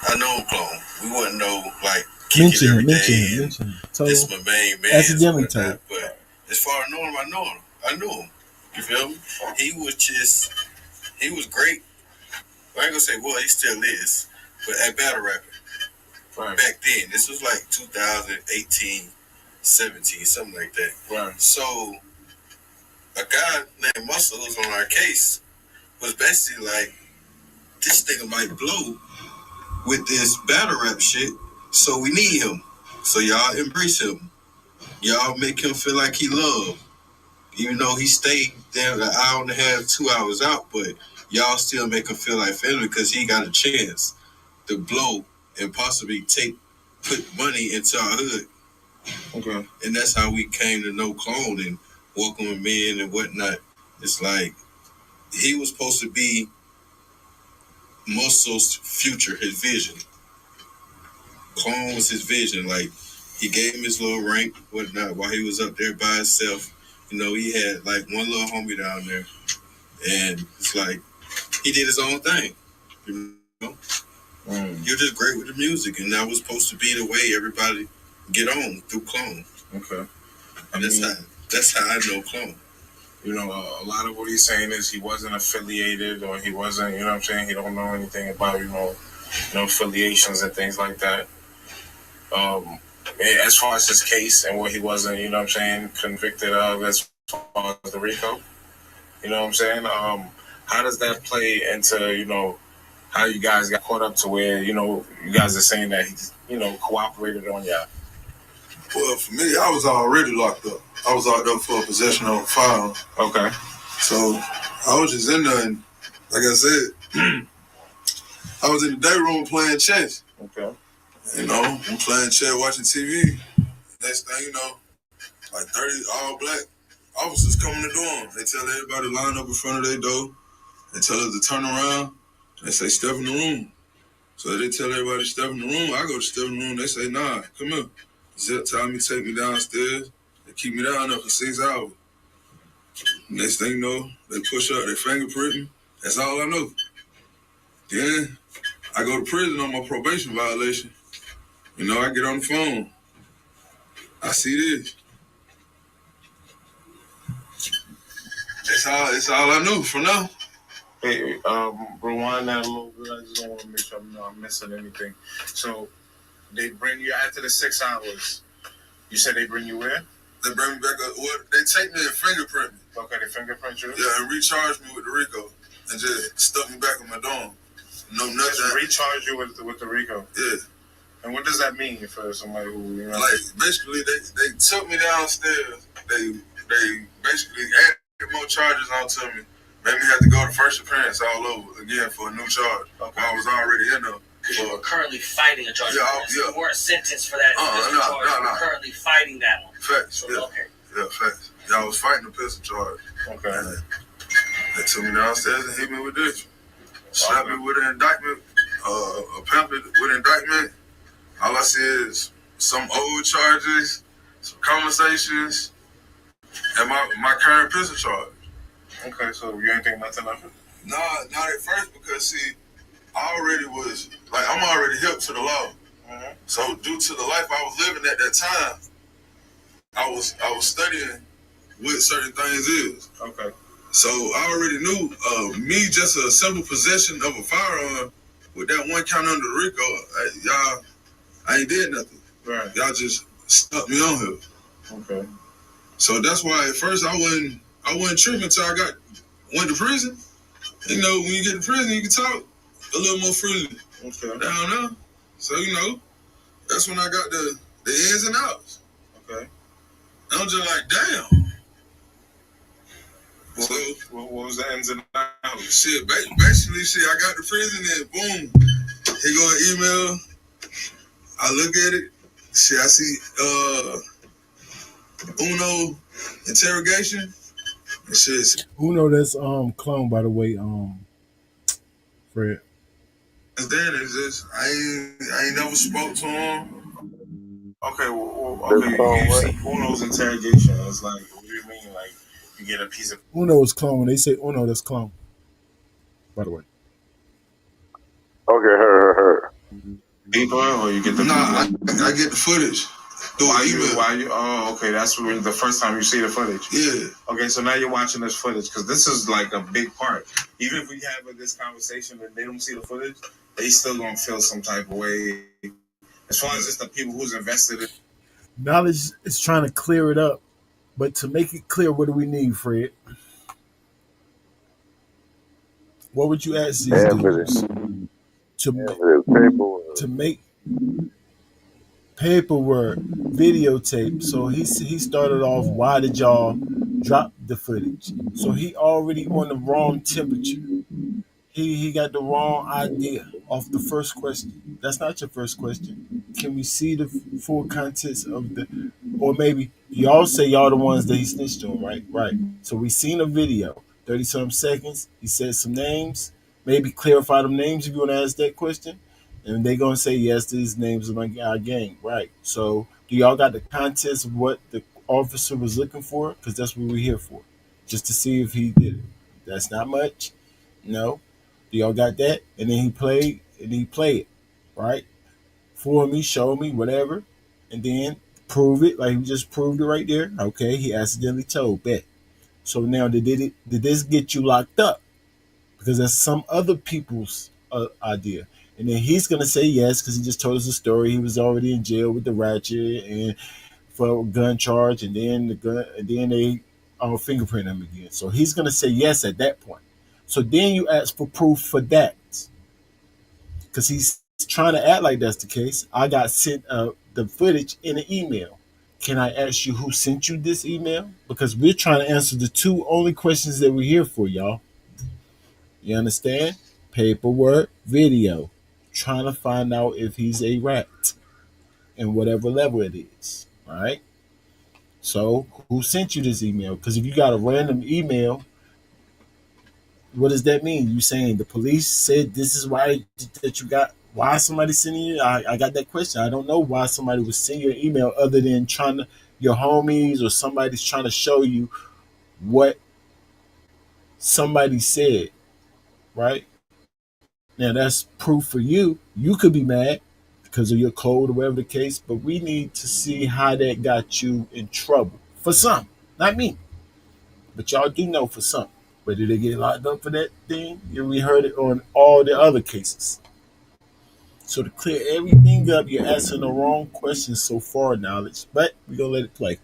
I know Clone. We wouldn't know, like, mention him. This is my main man. Accidentally told. But as far as knowing him, I know him. I knew him. You feel me? He was great. I ain't gonna say, well, he still is. But at battle rapping. Right. Back then, this was like 2018, 17, something like that. Right. So, a guy named Muscle who's on our case was basically like, this nigga might blow with this battle rap shit, so we need him. So y'all embrace him. Y'all make him feel like he loved. Even though he stayed there an hour and a half, 2 hours out, but y'all still make him feel like family because he got a chance to blow and possibly put money into our hood. Okay. And that's how we came to know Clone and welcome him in and whatnot. It's like he was supposed to be Muscle's future, his vision. Clone was his vision. Like, he gave him his little rank, whatnot, while he was up there by himself. He had like one little homie down there. And it's like, he did his own thing. He was just great with the music, and that was supposed to be the way everybody get on through Clone. Okay. And that's how I know Clone. A lot of what he's saying is he wasn't affiliated, or he wasn't, what I'm saying, he don't know anything about, affiliations and things like that. as far as his case and what he wasn't, you know what I'm saying, convicted of as far as the RICO. You know what I'm saying? How does that play into, how you guys got caught up to where, you guys are saying that he's, cooperated on y'all? Well, for me, I was already locked up. I was locked up for possession of a firearm. Okay. So I was just in there, and like I said, I was in the day room playing chess. Okay. I'm playing chess, watching TV. Next thing you know, like 30 all black officers come in the dorm. They tell everybody to line up in front of their door. They tell us to turn around. They say, step in the room. So they tell everybody to step in the room. I go to step in the room. They say, nah, come here. Zip tie me, take me downstairs. They keep me down there for 6 hours. Next thing you know, they push up, they fingerprint me. That's all I know. Then I go to prison on my probation violation. I get on the phone. I see this. That's all I knew for now. Hey, rewind that a little bit. I just don't want to make sure I'm not missing anything. So they bring you after the 6 hours. You said they bring you where? They bring me back up. Well, they take me and fingerprint me. Okay, they fingerprint you? Yeah, and recharge me with the RICO. And just stuck me back in my dorm. No, nothing. Just recharge you with the RICO? Yeah. And what does that mean for somebody who, Like, basically, they took me downstairs. They basically added more charges onto me. Made me have to go to first appearance all over again for a new charge. Okay. I was already in there. Because you were currently fighting a charge. Yeah. You weren't sentenced for that pistol charge. You were currently fighting that one. Facts. So, yeah. Okay. Yeah, facts. Yeah, I was fighting the pistol charge. Okay. And they took me downstairs and hit me with this. Slapped me with an indictment, a pamphlet with indictment. All I see is some old charges, some conversations, and my current pistol charge. Okay, so you ain't think nothing of it? Nah, not at first, because see, I'm already hip to the law. Mm-hmm. So due to the life I was living at that time, I was studying what certain things is. Okay. So I already knew me just a simple possession of a firearm with that one count under the RICO, I ain't did nothing. Right. Y'all just stuck me on here. Okay. So that's why at first I wasn't tripping until I went to prison. When you get to prison, you can talk a little more freely. Okay. Down there. So, that's when I got the ins and outs. Okay. I'm just like, damn. What was the ins and outs? Shit, basically, I got to prison and boom, here go an email. I look at it. Shit, I see Uno interrogation. And shit. Uno, that's clone, by the way, Fred. And then it's just I ain't never spoke to him. Okay, you see Uno's interrogation. It's like, what do you mean? Like, you get a piece of Uno is clone. When they say Uno, that's clone. By the way. Okay, her. paper, or you get the? Nah, I get the footage. Okay, that's when the first time you see the footage. Yeah. Okay, so now you're watching this footage because this is like a big part. Even if we have this conversation and they don't see the footage, they still gonna feel some type of way. As far as it's the people who's invested in. Knowledge is trying to clear it up, but to make it clear, what do we need, Fred? What would you ask these dudes to make paperwork, videotape? So he started off, why did y'all drop the footage? So he already on the wrong temperature. He got the wrong idea off the first question. That's not your first question. Can we see the full contents of the, or maybe y'all say y'all the ones that he snitched on, right? Right. So we seen a video, 30 some seconds. He said some names. Maybe clarify them names if you want to ask that question. And they gonna say yes, these names are our gang, right? So do y'all got the contents of what the officer was looking for? Because that's what we're here for, just to see if he did it. That's not much. No. Do y'all got that? And then he played it, right? For me, show me, whatever. And then prove it, like he just proved it right there. Okay, he accidentally told, bet. So now did this get you locked up? Because that's some other people's idea. And then he's gonna say yes because he just told us a story. He was already in jail with the ratchet and for a gun charge, and then the gun, and then they fingerprint him again. So he's gonna say yes at that point. So then you ask for proof for that because he's trying to act like that's the case. I got sent the footage in an email. Can I ask you who sent you this email? Because we're trying to answer the two only questions that we're here for, y'all. You understand? Paperwork, video. Trying to find out if he's a rat and whatever level it is. All right. So who sent you this email? Because if you got a random email, what does that mean? You saying the police said this is why that you got? Why somebody sending you? I got that question. I don't know why somebody would send you an email other than trying to your homies or somebody's trying to show you what somebody said, right? Now that's proof for you. You could be mad because of your code or whatever the case, but we need to see how that got you in trouble. For some, not me, but y'all do know for some. But did they get locked up for that thing? Yeah, we heard it on all the other cases. So to clear everything up, you're asking the wrong questions so far, knowledge. But we're gonna let it play.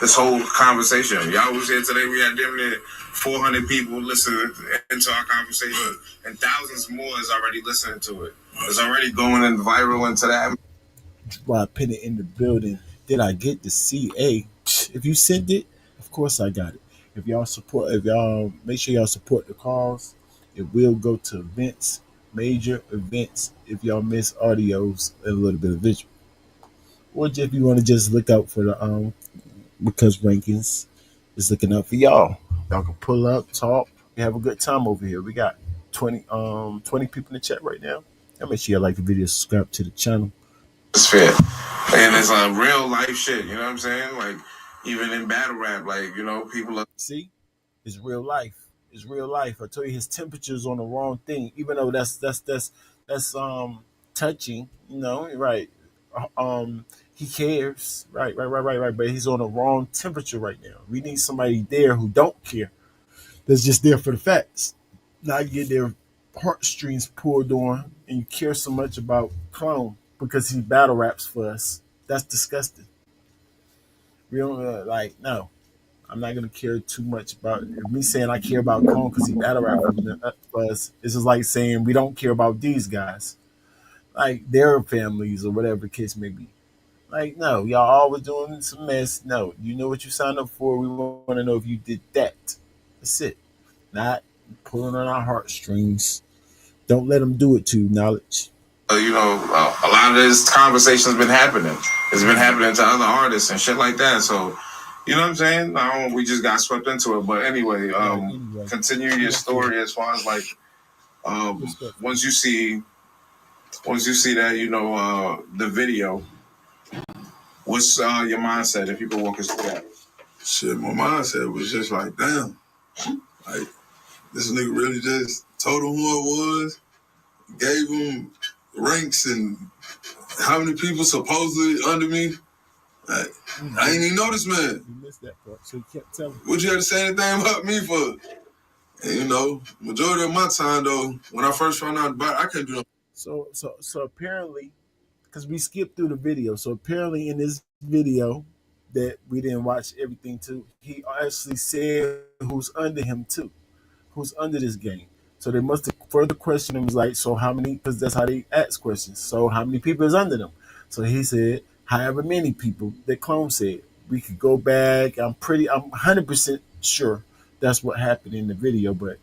This whole conversation. Y'all was here today. We had damn near 400 people listening into our conversation, and thousands more is already listening to it. It's already going in viral into that. While I put it in the building, did I get the CA? If you sent it, of course I got it. If y'all make sure y'all support the cause, it will go to events, major events. If y'all miss audios and a little bit of visual, or if you want to just look out for the because rankings is looking up for y'all. Y'all can pull up, talk, and have a good time over here. We got 20 people in the chat right now. And make sure you like the video, subscribe to the channel. It's fair. And it's real life shit, you know what I'm saying? Like, even in battle rap, like, people are. See, it's real life. It's real life. I tell you, his temperature's on the wrong thing. Even though that's touching, right? He cares, right. But he's on the wrong temperature right now. We need somebody there who don't care. That's just there for the facts. Not get their heartstrings pulled on, and you care so much about Clone because he battle raps for us. That's disgusting. We don't no. I'm not gonna care too much about me saying I care about Clone because he battle rap for us. It's just like saying we don't care about these guys, like their families or whatever the case may be. Like, no, y'all always doing some mess. No, you know what you signed up for. We want to know if you did that. That's it. Not pulling on our heartstrings. Don't let them do it to you, knowledge. A lot of this conversation's been happening. It's been happening to other artists and shit like that. So, you know what I'm saying? We just got swept into it. But anyway, continue your story as far as like once you see that the video. What's your mindset if you could walk us through that? Shit, my mindset was just like, damn, like this nigga really just told him who I was, gave him ranks and how many people supposedly under me. Like, I ain't even know this man. You missed that part, so you kept telling me. What you had to say anything about me for? And majority of my time though, when I first found out about it, I couldn't do no. So apparently, because we skipped through the video, so apparently in this video that we didn't watch everything to, he actually said who's under him too, who's under this game. So they must have further questioned him. Was like, so how many? Because that's how they ask questions. So how many people is under them? So he said, however many people. That Clone said. We could go back. I'm 100% sure that's what happened in the video, but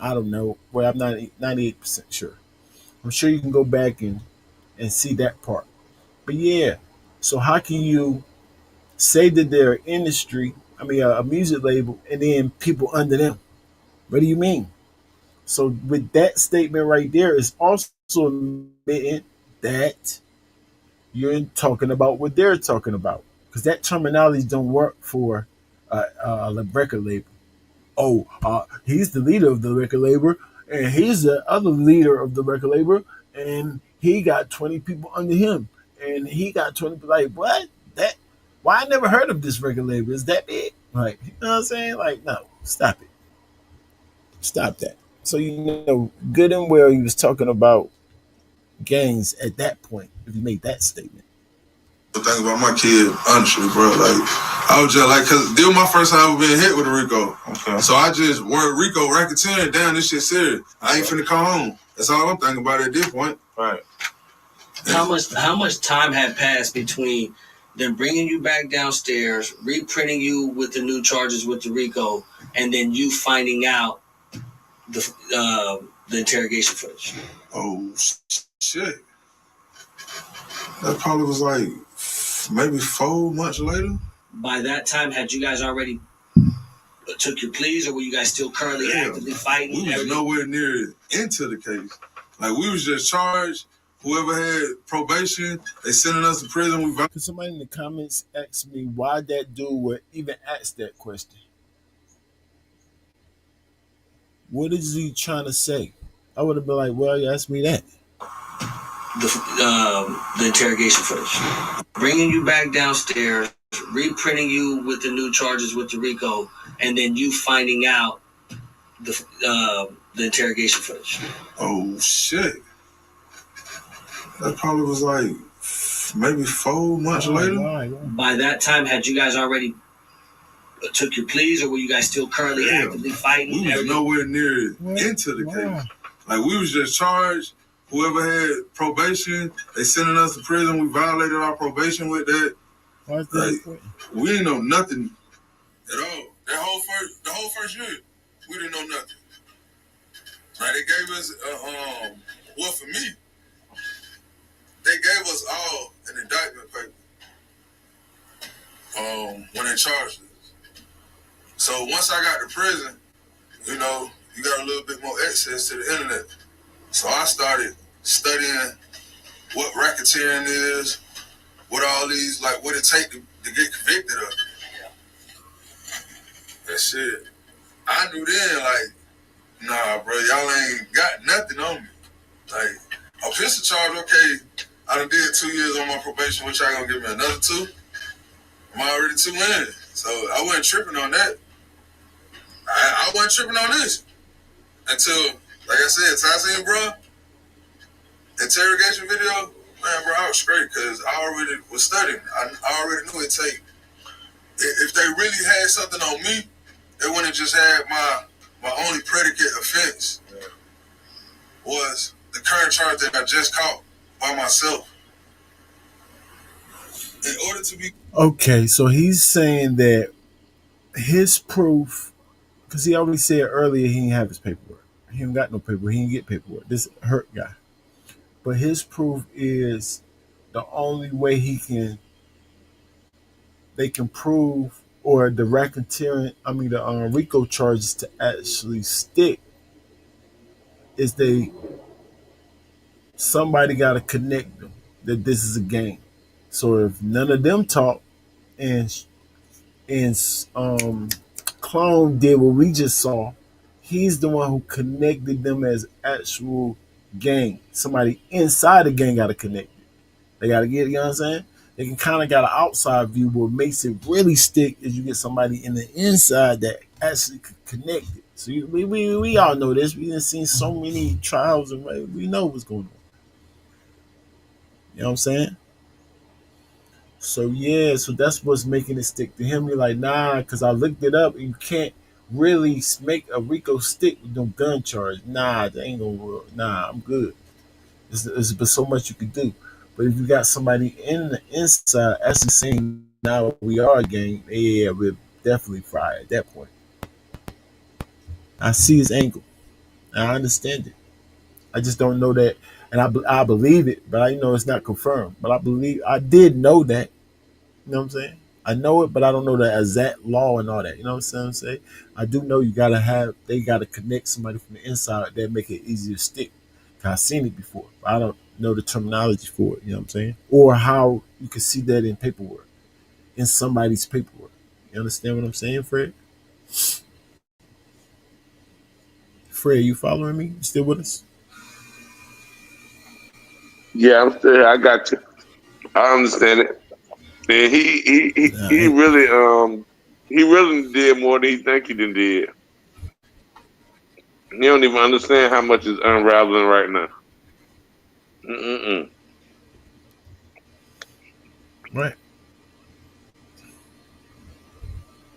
I don't know. Well, I'm not 98% sure. I'm sure you can go back and see that part. But yeah, so how can you say that they're an industry, a music label, and then people under them? What do you mean? So with that statement right there, is also admitting that you're talking about what they're talking about, because that terminology don't work for a record label. Oh, he's the leader of the record label, and he's the other leader of the record label, and he got 20 people under him, and he got 20. Like, what? That? Why I never heard of this record label? Is that big? Like, you know what I'm saying? Like, no, stop it. Stop that. So good and well he was talking about gangs at that point if you made that statement. The thing about my kid, honestly, bro, like, I was just like, cause this was my first time ever being hit with a Rico. Okay. So I just word Rico racketeering, damn, this shit serious. I ain't finna come home. That's all I'm thinking about at this point. Right. How much time had passed between them bringing you back downstairs, reprinting you with the new charges with the Rico, and then you finding out the interrogation footage? Oh shit! That probably was like maybe 4 months later. By that time, had you guys already took your pleas, or were you guys still currently actively fighting? We was nowhere near into the case. Like, we was just charged. Whoever had probation, they sending us to prison. Could somebody in the comments ask me why that dude would even ask that question? What is he trying to say? I would have been like, well, you asked me that. The interrogation footage. Bringing you back downstairs, reprinting you with the new charges with the Rico, and then you finding out the interrogation footage. Oh shit! That probably was like maybe 4 months later. By that time, had you guys already took your pleas, or were you guys still currently actively fighting? We was nowhere near into the case. Like, we was just charged. Whoever had probation, they sending us to prison. We violated our probation with that. Why's that? Like, we didn't know nothing at all. The whole first year, we didn't know nothing. Like, they gave us well, for me, they gave us all an indictment paper when they charged us. So once I got to prison, you know, you got a little bit more access to the internet. So I started studying what racketeering is, what all these, like, what it take to get convicted of. That shit. I knew then, like, nah, bro, y'all ain't got nothing on me. Like, a pistol charge, okay, I done did 2 years on my probation, which y'all gonna give me another 2? I'm already 2 in. So I wasn't tripping on that. I wasn't tripping on this until, like I said, Tyson, bro, interrogation video, man, bro, I was straight because I already was studying. I already knew it take. If they really had something on me, they wouldn't have just had my only predicate offense was the current charge that I just caught by myself. In order to be Okay, so he's saying that his proof, because he already said earlier he didn't have his paperwork. He ain't got no paperwork. He didn't get paperwork. This hurt guy. But his proof is the only way they can prove, or the racketeering, the RICO charges to actually stick, is somebody got to connect them that this is a game. So if none of them talk, and Clone did what we just saw, he's the one who connected them as actual gang. Somebody inside the gang got to connect it. They got to get, you know what I'm saying? They can kind of got an outside view. What makes it really stick is you get somebody in the inside that actually could connect it. So we all know this. We have seen so many trials, and we know what's going on. You know what I'm saying? So yeah, so that's what's making it stick to him. You're like, nah, because I looked it up. You can't really make a Rico stick with no gun charge. Nah, that ain't gonna work. Nah, I'm good. There's been so much you could do. But if you got somebody in the inside actually saying, now we are a gang, yeah, we're definitely fried at that point. I see his angle. I understand it. I just don't know that, and I believe it, but I know it's not confirmed. But I did know that. You know what I'm saying? I know it, but I don't know the exact law and all that. You know what I'm saying? I do know they gotta connect somebody from the inside that make it easier to stick. I've seen it before. But I don't know the terminology for it. You know what I'm saying? Or how you can see that in paperwork, in somebody's paperwork. You understand what I'm saying, Fred? Fred, you following me? You still with us? Yeah, I'm still. I got you. I understand it. And he really did more than he think he did. He don't even understand how much is unraveling right now. Mm-mm. Right.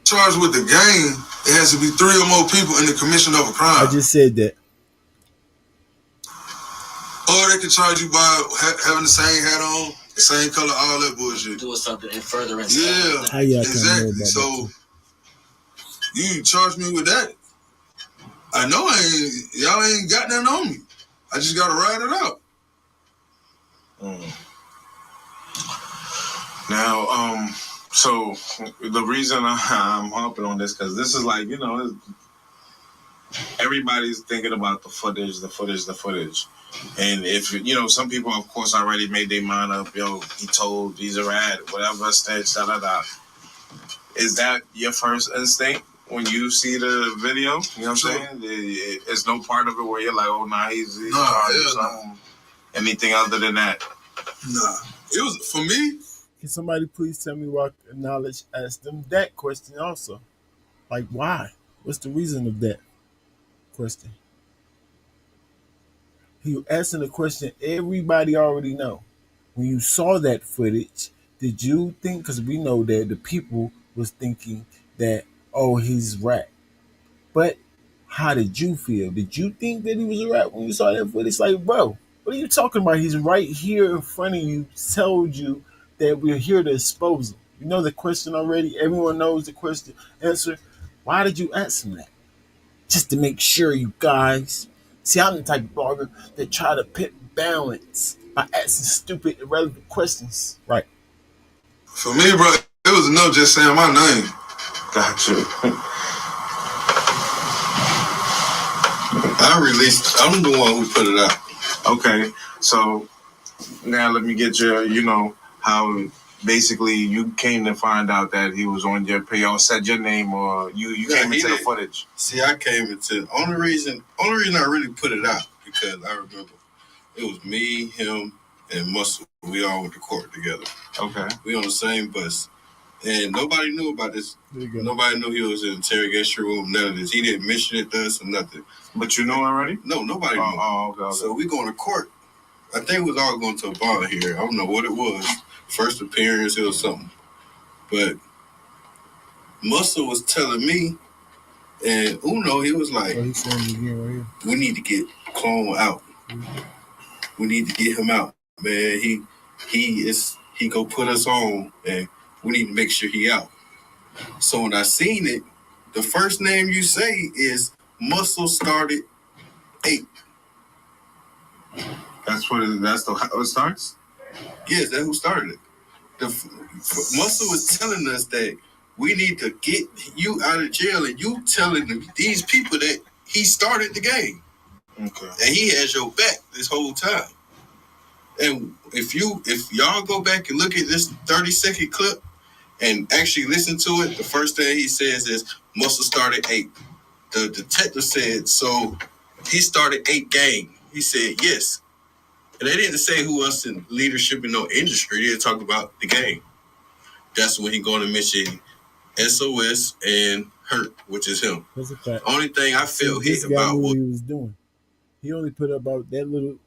Charged with the gang, it has to be 3 or more people in the commission of a I crime. just said that. Or they can charge you by having the same hat on, the same color, all that bullshit. Doing something in furtherance. Yeah, How y'all kind of know exactly. about So that too? you charge me with that. I know y'all ain't got nothing on me. I just gotta ride it out. Now, so the reason I'm hopping on this because this is like everybody's thinking about the footage, and if some people of course already made their mind up. He told he's a rat, whatever stage, da da da. Is that your first instinct when you see the video? You know what I'm saying? It's no part of it where you're like, oh, nah, he's something. Anything other than that? Nah. It was, for me, Can somebody please tell me why Knowledge asked them that question also? Like, why? What's the reason of that question? He asking a question everybody already know. When you saw that footage, did you think? Because we know that the people was thinking that, oh, he's rat. But how did you feel? Did you think that he was a rat when you saw that footage? Like, bro, what are you talking about? He's right here in front of you. Told you that we're here to expose him. You know the question already. Everyone knows the question answer. Why did you ask him that? Just to make sure, you guys. See, I'm the type of blogger that try to pit balance by asking stupid, irrelevant questions. Right. for me, bro, it was enough just saying my name. Got you. I'm the one who put it out. Okay, so now let me get your, how basically you came to find out that he was on your page. Y'all said your name, or you came into the footage. See, I came into only reason I really put it out because I remember it was me, him, and Muscle. We all went to court together. Okay. We on the same bus. And nobody knew about this. Nobody knew he was in the interrogation room, none of this. He didn't mention it to us or nothing. But you know already? No, nobody knew. Oh, okay. So we going to court. I think we was all going to a bond here. I don't know what it was. First appearance, it was something. But Muscle was telling me, and Uno, he was like, he's saying it again right here. we need to get Clone out. We need to get him out, man. He go put us on, and we need to make sure he out. So when I seen it, the first name you say is Muscle started 8. That's how it starts? Yes, that's who started it. Muscle was telling us that we need to get you out of jail, and you telling these people that he started the game. Okay. And he has your back this whole time. And if y'all go back and look at this 30-second clip and actually listen to it, the first thing he says is Muscle started 8. The detective said, so he started 8 gang. He said, yes. And they didn't say who else in leadership in no industry. They talked about the gang. That's when he going to mention SOS and Hurt, which is him. That's a fact. Only thing I felt this hit guy about knew what was he was doing. He only put about that little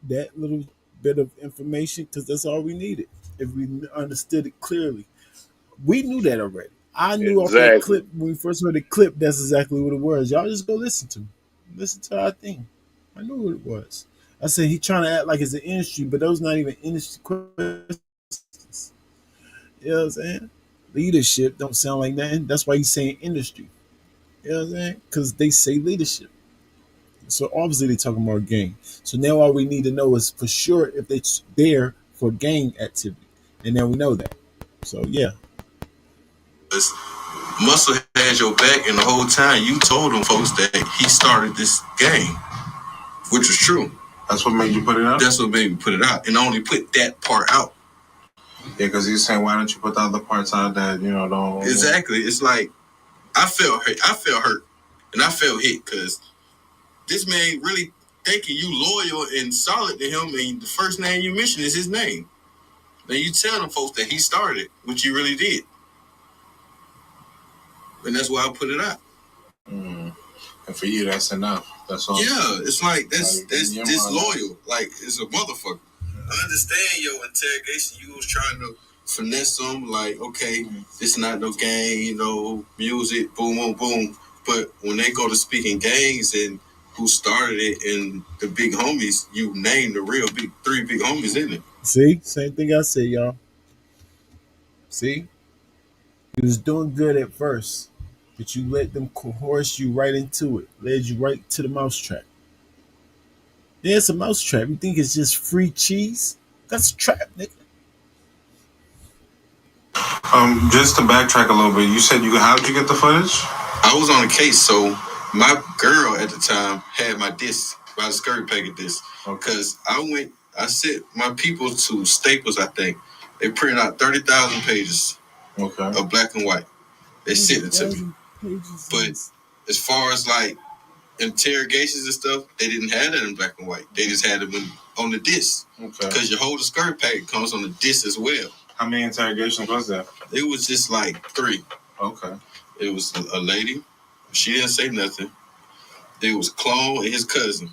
bit of information because that's all we needed. If we understood it clearly, we knew that already. I knew off that Exactly. clip when we first heard the clip. That's exactly what it was. Y'all just go listen to our thing. I knew what it was. I said he trying to act like it's an industry, but those not even industry questions. You know what I'm saying? Leadership don't sound like that. That's why he's saying industry. You know what I'm saying? Because they say leadership. So obviously they're talking about gang. So now all we need to know is for sure if they're there for gang activity. And then we know that. So yeah. Muscle had your back, and the whole time you told them folks that he started this game, which was true. That's what made you put it out? That's what made me put it out, and I only put that part out. Yeah, because he's saying, why don't you put the other parts out that, don't... Exactly. It's like, I felt hurt, and I felt hit, because this man really thinking you loyal and solid to him, and the first name you mention is his name. Then you tell them folks that he started, which you really did. And that's why I put it out. And for you, that's enough. That's all. Yeah, it's like that's your disloyal. Like it's a motherfucker. I understand your interrogation. You was trying to finesse them, like, okay, this not no gang, music, boom, boom, boom. But when they go to speaking gangs and who started it and the big homies, you name the real big three big homies in it. See, same thing I said, y'all. See, he was doing good at first, but you let them coerce you right into it, led you right to the mousetrap. Yeah, it's a mousetrap. You think it's just free cheese? That's a trap, nigga. Just to backtrack a little bit, you said how'd you get the footage? I was on a case, so my girl at the time had my disc, my skirt packet disc. Because I sent my people to Staples, I think. They printed out 30,000 pages of black and white. They sent it to me. But as far as like interrogations and stuff, they didn't have that in black and white. They just had it on the disc. Okay. Because your whole skirt packet comes on the disc as well. How many interrogations was that? It was just like 3. Okay. It was a lady. She didn't say nothing. There was Clone and his cousin.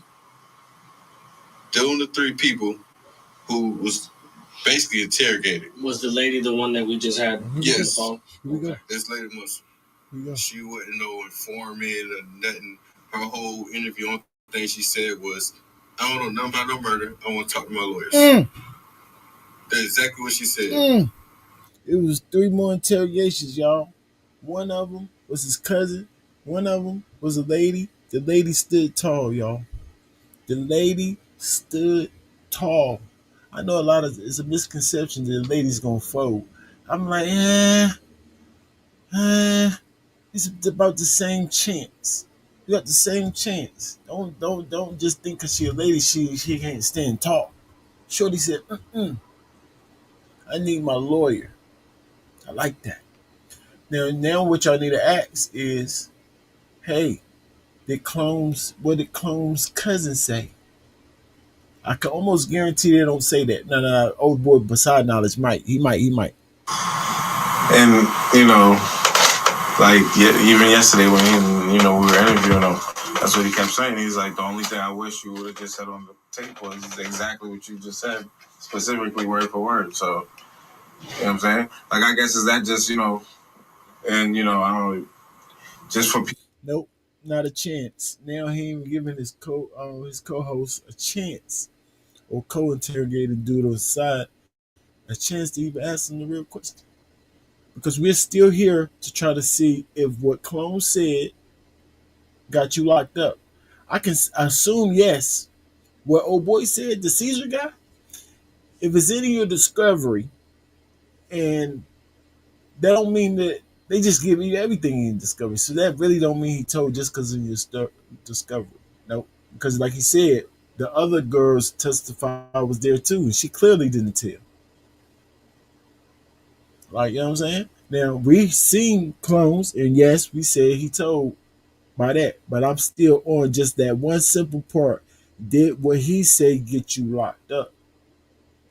They were the 3 people who was basically interrogated. Was the lady the one that we just had? Yes. On the phone? Okay. This lady was. She wasn't no informant or nothing. Her whole interview on thing she said was, "I don't know nothing about no murder. I want to talk to my lawyers." That's exactly what she said. It was 3 more interrogations, y'all. One of them was his cousin. One of them was a lady. The lady stood tall, y'all. The lady stood tall. I know it's a misconception that the lady's gonna fold. I'm like, it's about the same chance. You got the same chance. Don't just think because she a lady she can't stand tall. Shorty said, I need my lawyer. I like that. Now what y'all need to ask is, hey, what did Clone's cousin say? I can almost guarantee they don't say that. No, old boy beside knowledge might. He might. And like even yesterday when we were interviewing him, that's what he kept saying. He's like, the only thing I wish you would have just said on the tape was exactly what you just said, specifically word for word. So, you know what I'm saying? Like, I guess is that just and I don't know, just for people. Nope, not a chance. Now he ain't giving his co-host a chance, or co-interrogated dude on the side a chance to even ask him the real question. Because we're still here to try to see if what Clone said got you locked up. I can assume yes. What old boy said, the Caesar guy, if it's in your discovery, and that don't mean that they just give you everything in discovery. So that really don't mean he told just because of your discovery. Nope. Because like he said, the other girls testified was there too, and she clearly didn't tell. Like, you know what I'm saying? Now, we seen Clones, and yes, we said he told by that, but I'm still on just that one simple part. Did what he say get you locked up?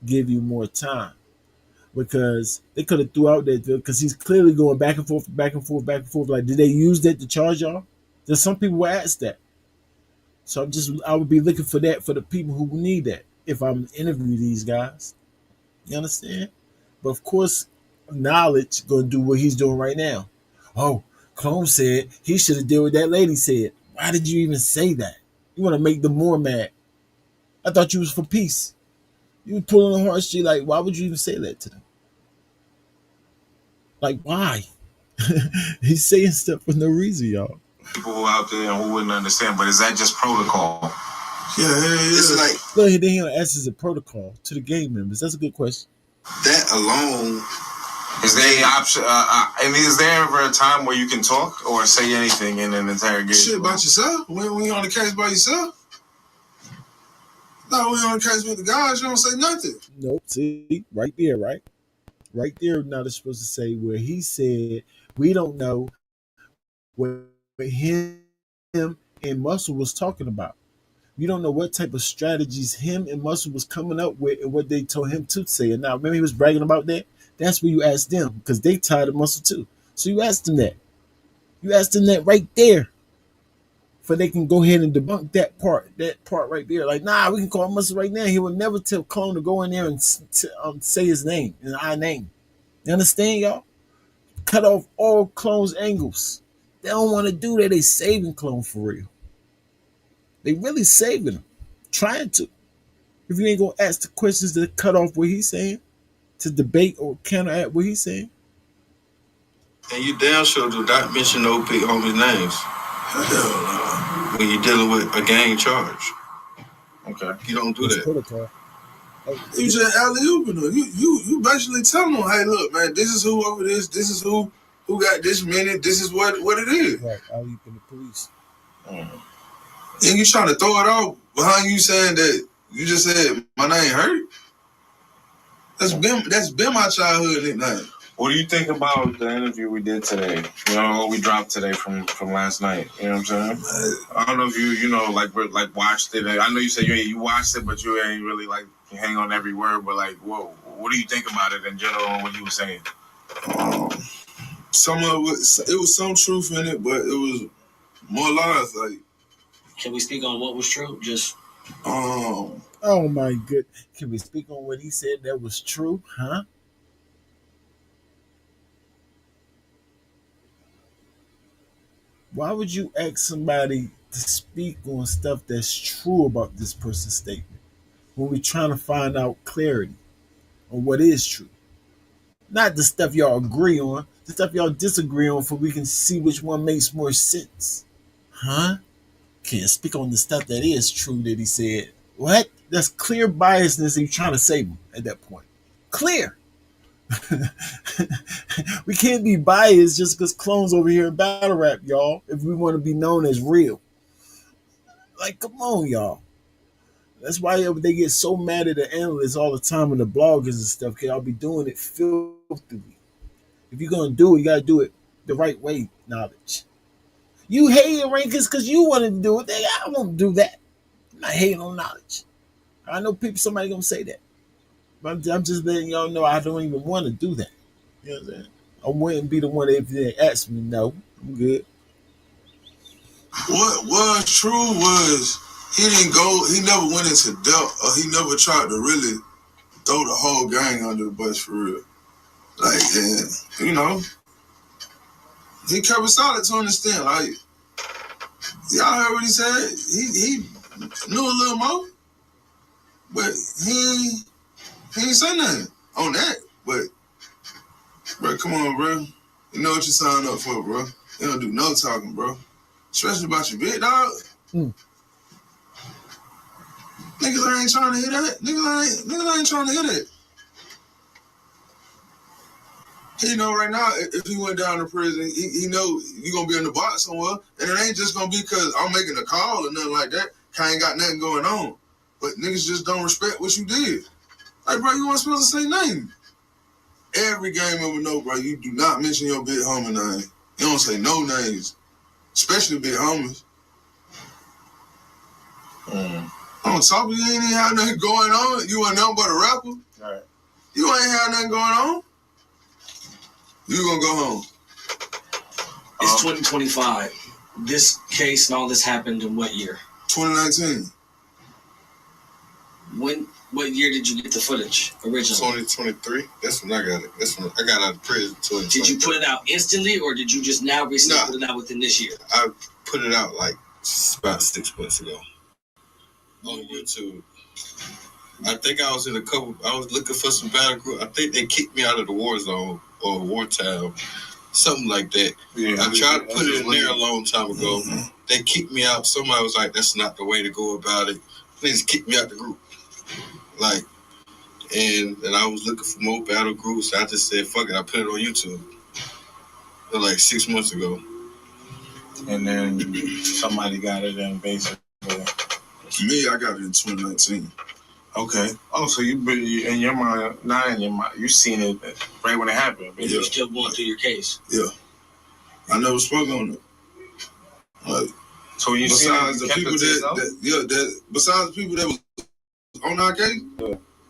Give you more time? Because they could have threw out that, because he's clearly going back and forth, back and forth, back and forth. Like, did they use that to charge y'all? There's some people who ask that. So I would be looking for that for the people who need that if I'm interviewing these guys. You understand? But of course, knowledge gonna do what he's doing right now. Oh, Clone said he should have did what that lady said. Why did you even say that? You want to make them more mad. I thought you was for peace. You were pulling the heartstring. Like, why would you even say that to them? Like, why? He's saying stuff for no reason, y'all. People who out there who wouldn't understand, but is that just protocol? Yeah. It's like, well, then he asks a protocol to the gang members. That's a good question. That alone. Is there any option? Is there ever a time where you can talk or say anything in an interrogation? Shit about yourself. When you on the case by yourself. No, when you on the case with the guys, you don't say nothing. Nope. See, right there, right? Right there, now they're supposed to say where he said, we don't know what him and Muscle was talking about. You don't know what type of strategies him and Muscle was coming up with and what they told him to say. And now, remember he was bragging about that? That's where you asked them, because they tied the Muscle too. So you asked them that. You asked them that right there for they can go ahead and debunk that part right there. Like, nah, we can call Mustard right now. He would never tell Clone to go in there and say his name and our name. You understand, y'all? Cut off all Clone's angles. They don't want to do that. They saving Clone for real. They really saving him, trying to. If you ain't gonna ask the questions to cut off what he's saying, to debate or counteract what he's saying. And you damn sure do not mention no big homies' names. Hell no. When you're dealing with a gang charge. Okay. You don't do that. Protocol. You just alley-ooping them. You basically telling them, hey, look, man, this is who over this is who got this minute, this is what it is. Right, alley-ooping the police. And you trying to throw it off behind you saying that you just said my name hurt? That's been my childhood nickname. What do you think about the interview we did today? You know, we dropped today from last night. You know what I'm saying? I don't know if you like watched it. I know you said you watched it, but you ain't really like hang on every word. But like, what do you think about it in general and what you were saying? Some of it was some truth in it, but it was more lies. Like, can we speak on what was true? Just oh my good. Can we speak on what he said that was true? Huh? Why would you ask somebody to speak on stuff that's true about this person's statement when we're trying to find out clarity on what is true? Not the stuff y'all agree on, the stuff y'all disagree on, for we can see which one makes more sense. Huh? Can't speak on the stuff that is true that he said. What? That's clear biasness you're trying to save him at that point. Clear. We can't be biased just because Clone's over here in battle rap, y'all, if we want to be known as real. Like, come on, y'all. That's why they get so mad at the analysts all the time and the bloggers and stuff, because y'all be doing it filthily. If you're going to do it, you got to do it the right way, knowledge. You hate rankings because you wanted to do it. I won't do that. I'm not hating on knowledge. I know somebody going to say that. But I'm just letting y'all know I don't even want to do that. You know what I'm saying? I wouldn't be the one if they asked me. No, I'm good. What was true was he never went into depth, or he never tried to really throw the whole gang under the bus for real. Like, and, you know, he kept it solid to understand. Like, y'all heard what he said? He knew a little more, but he ain't say nothing on that. But, bro, come on, bro. You know what you signed up for, bro. You don't do no talking, bro. Especially about your big dog. Niggas ain't trying to hear that. Niggas ain't trying to hear that. He know right now, if he went down to prison, he know you gonna be in the box somewhere, and it ain't just gonna be because I'm making a call or nothing like that. I ain't got nothing going on. But niggas just don't respect what you did. Like, bro, you weren't supposed to say name. Every game member know, bro, you do not mention your big homie name. You don't say no names, especially big homies. On top of you ain't even have nothing going on. You ain't nothing but a rapper. Right. You ain't have nothing going on. You gonna go home. It's 2025. This case and all this happened in what year? 2019. What year did you get the footage originally? 2023. That's when I got it. That's when I got out of prison. Did you put it out instantly, or did you just now recently put it out within this year? I put it out like about 6 months ago on YouTube. I think I was looking for some battle group. I think they kicked me out of the war zone or Wartown, something like that. Yeah, I tried to put it in there a long time ago. Mm-hmm. They kicked me out. Somebody was like, "That's not the way to go about it." They just kicked me out the group. Like, and I was looking for more battle groups. I just said, "Fuck it," I put it on YouTube. Like 6 months ago. And then somebody got it in basically. Me, I got it in 2019. Okay. Oh, so you in your mind, not in your mind, you seen it right when it happened. But you're still going through your case. Yeah. I never spoke on it. Like, so you besides the people besides the people that was on our case,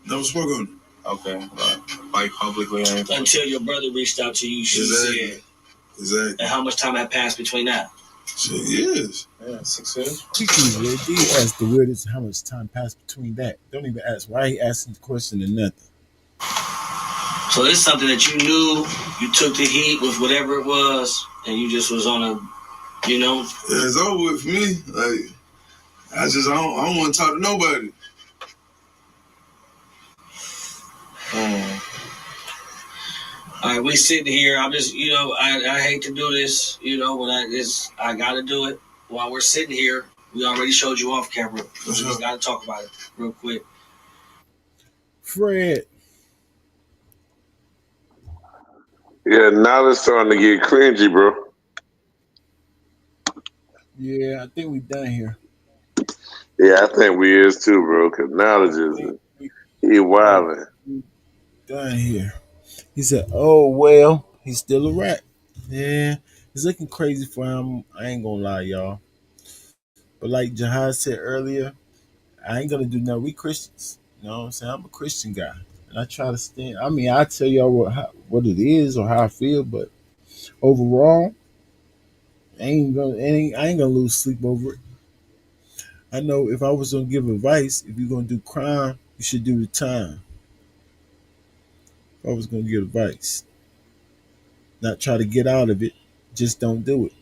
never spoke on it. Okay. Like publicly or anything. Until your brother reached out to you, she said. Exactly. And how much time had passed between that? Shit, years. Yeah, 6 years. He did ask the weirdest how much time passed between that. Don't even ask why he asking the question or nothing. So it's something that you knew, you took the heat with whatever it was, and you just was on a, you know? Yeah, it's over with for me. Like, I don't want to talk to nobody. All right, we sitting here. I'm just, I hate to do this, but I got to do it. While we're sitting here, we already showed you off camera. We just got to talk about it real quick. Fred. Yeah, now it's starting to get cringy, bro. Yeah, I think we done here. Yeah, I think we is too, bro. Cause now it's I just think he wilding. we done here. He said, "Oh well, he's still a rat." Yeah, it's looking crazy for him. I ain't gonna lie, y'all. But like Jahad said earlier, I ain't gonna do no. We Christians, you know what I'm saying? I'm a Christian guy, and I try to stand. I mean, I tell y'all what it is or how I feel, but overall, I ain't gonna lose sleep over it. I know if I was gonna give advice, if you're gonna do crime, you should do the time. If I was gonna give advice, not try to get out of it, just don't do it.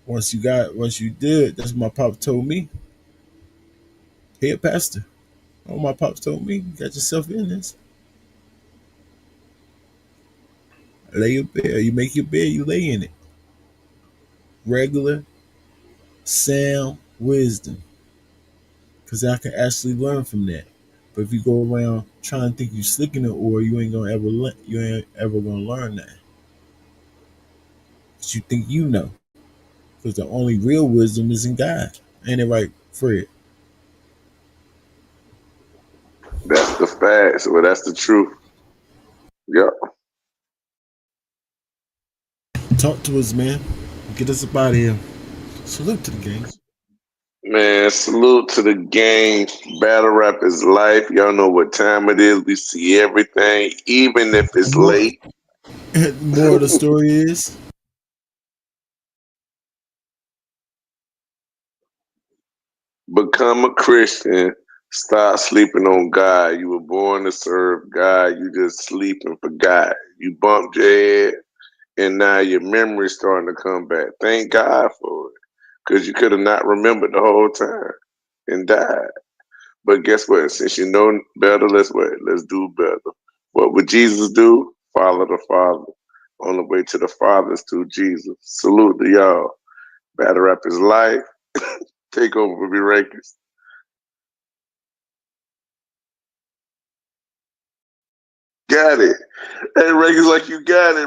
Once you did, that's what my pop told me. Hey, pastor. Oh, my pops told me, you got yourself in this. Lay your bed. You make your bed, you lay in it. Regular, sound wisdom. Because I can actually learn from that. But if you go around trying to think you slicking it, or you ain't gonna ever you ain't ever gonna learn that. But you think you know. Because the only real wisdom is in God. Ain't it right, Fred? That's the facts. Well, that's the truth. Yep. Talk to us, man. Get us up out of here. Salute to the gang. Man, salute to the gang. Battle rap is life. Y'all know what time it is. We see everything, even if it's More, late. more of the story is Become a Christian. Stop sleeping on God. You were born to serve God. You just sleeping for God. You bumped your head, and now your memory's starting to come back. Thank God for it, because you could have not remembered the whole time and died. But guess what? Since you know better, let's do better. What would Jesus do? Follow the Father. On the way to the Father is through Jesus. Salute to y'all. Battle rap is life. Take over for me, Rankins. Got it. Hey, Rankins, like you got it.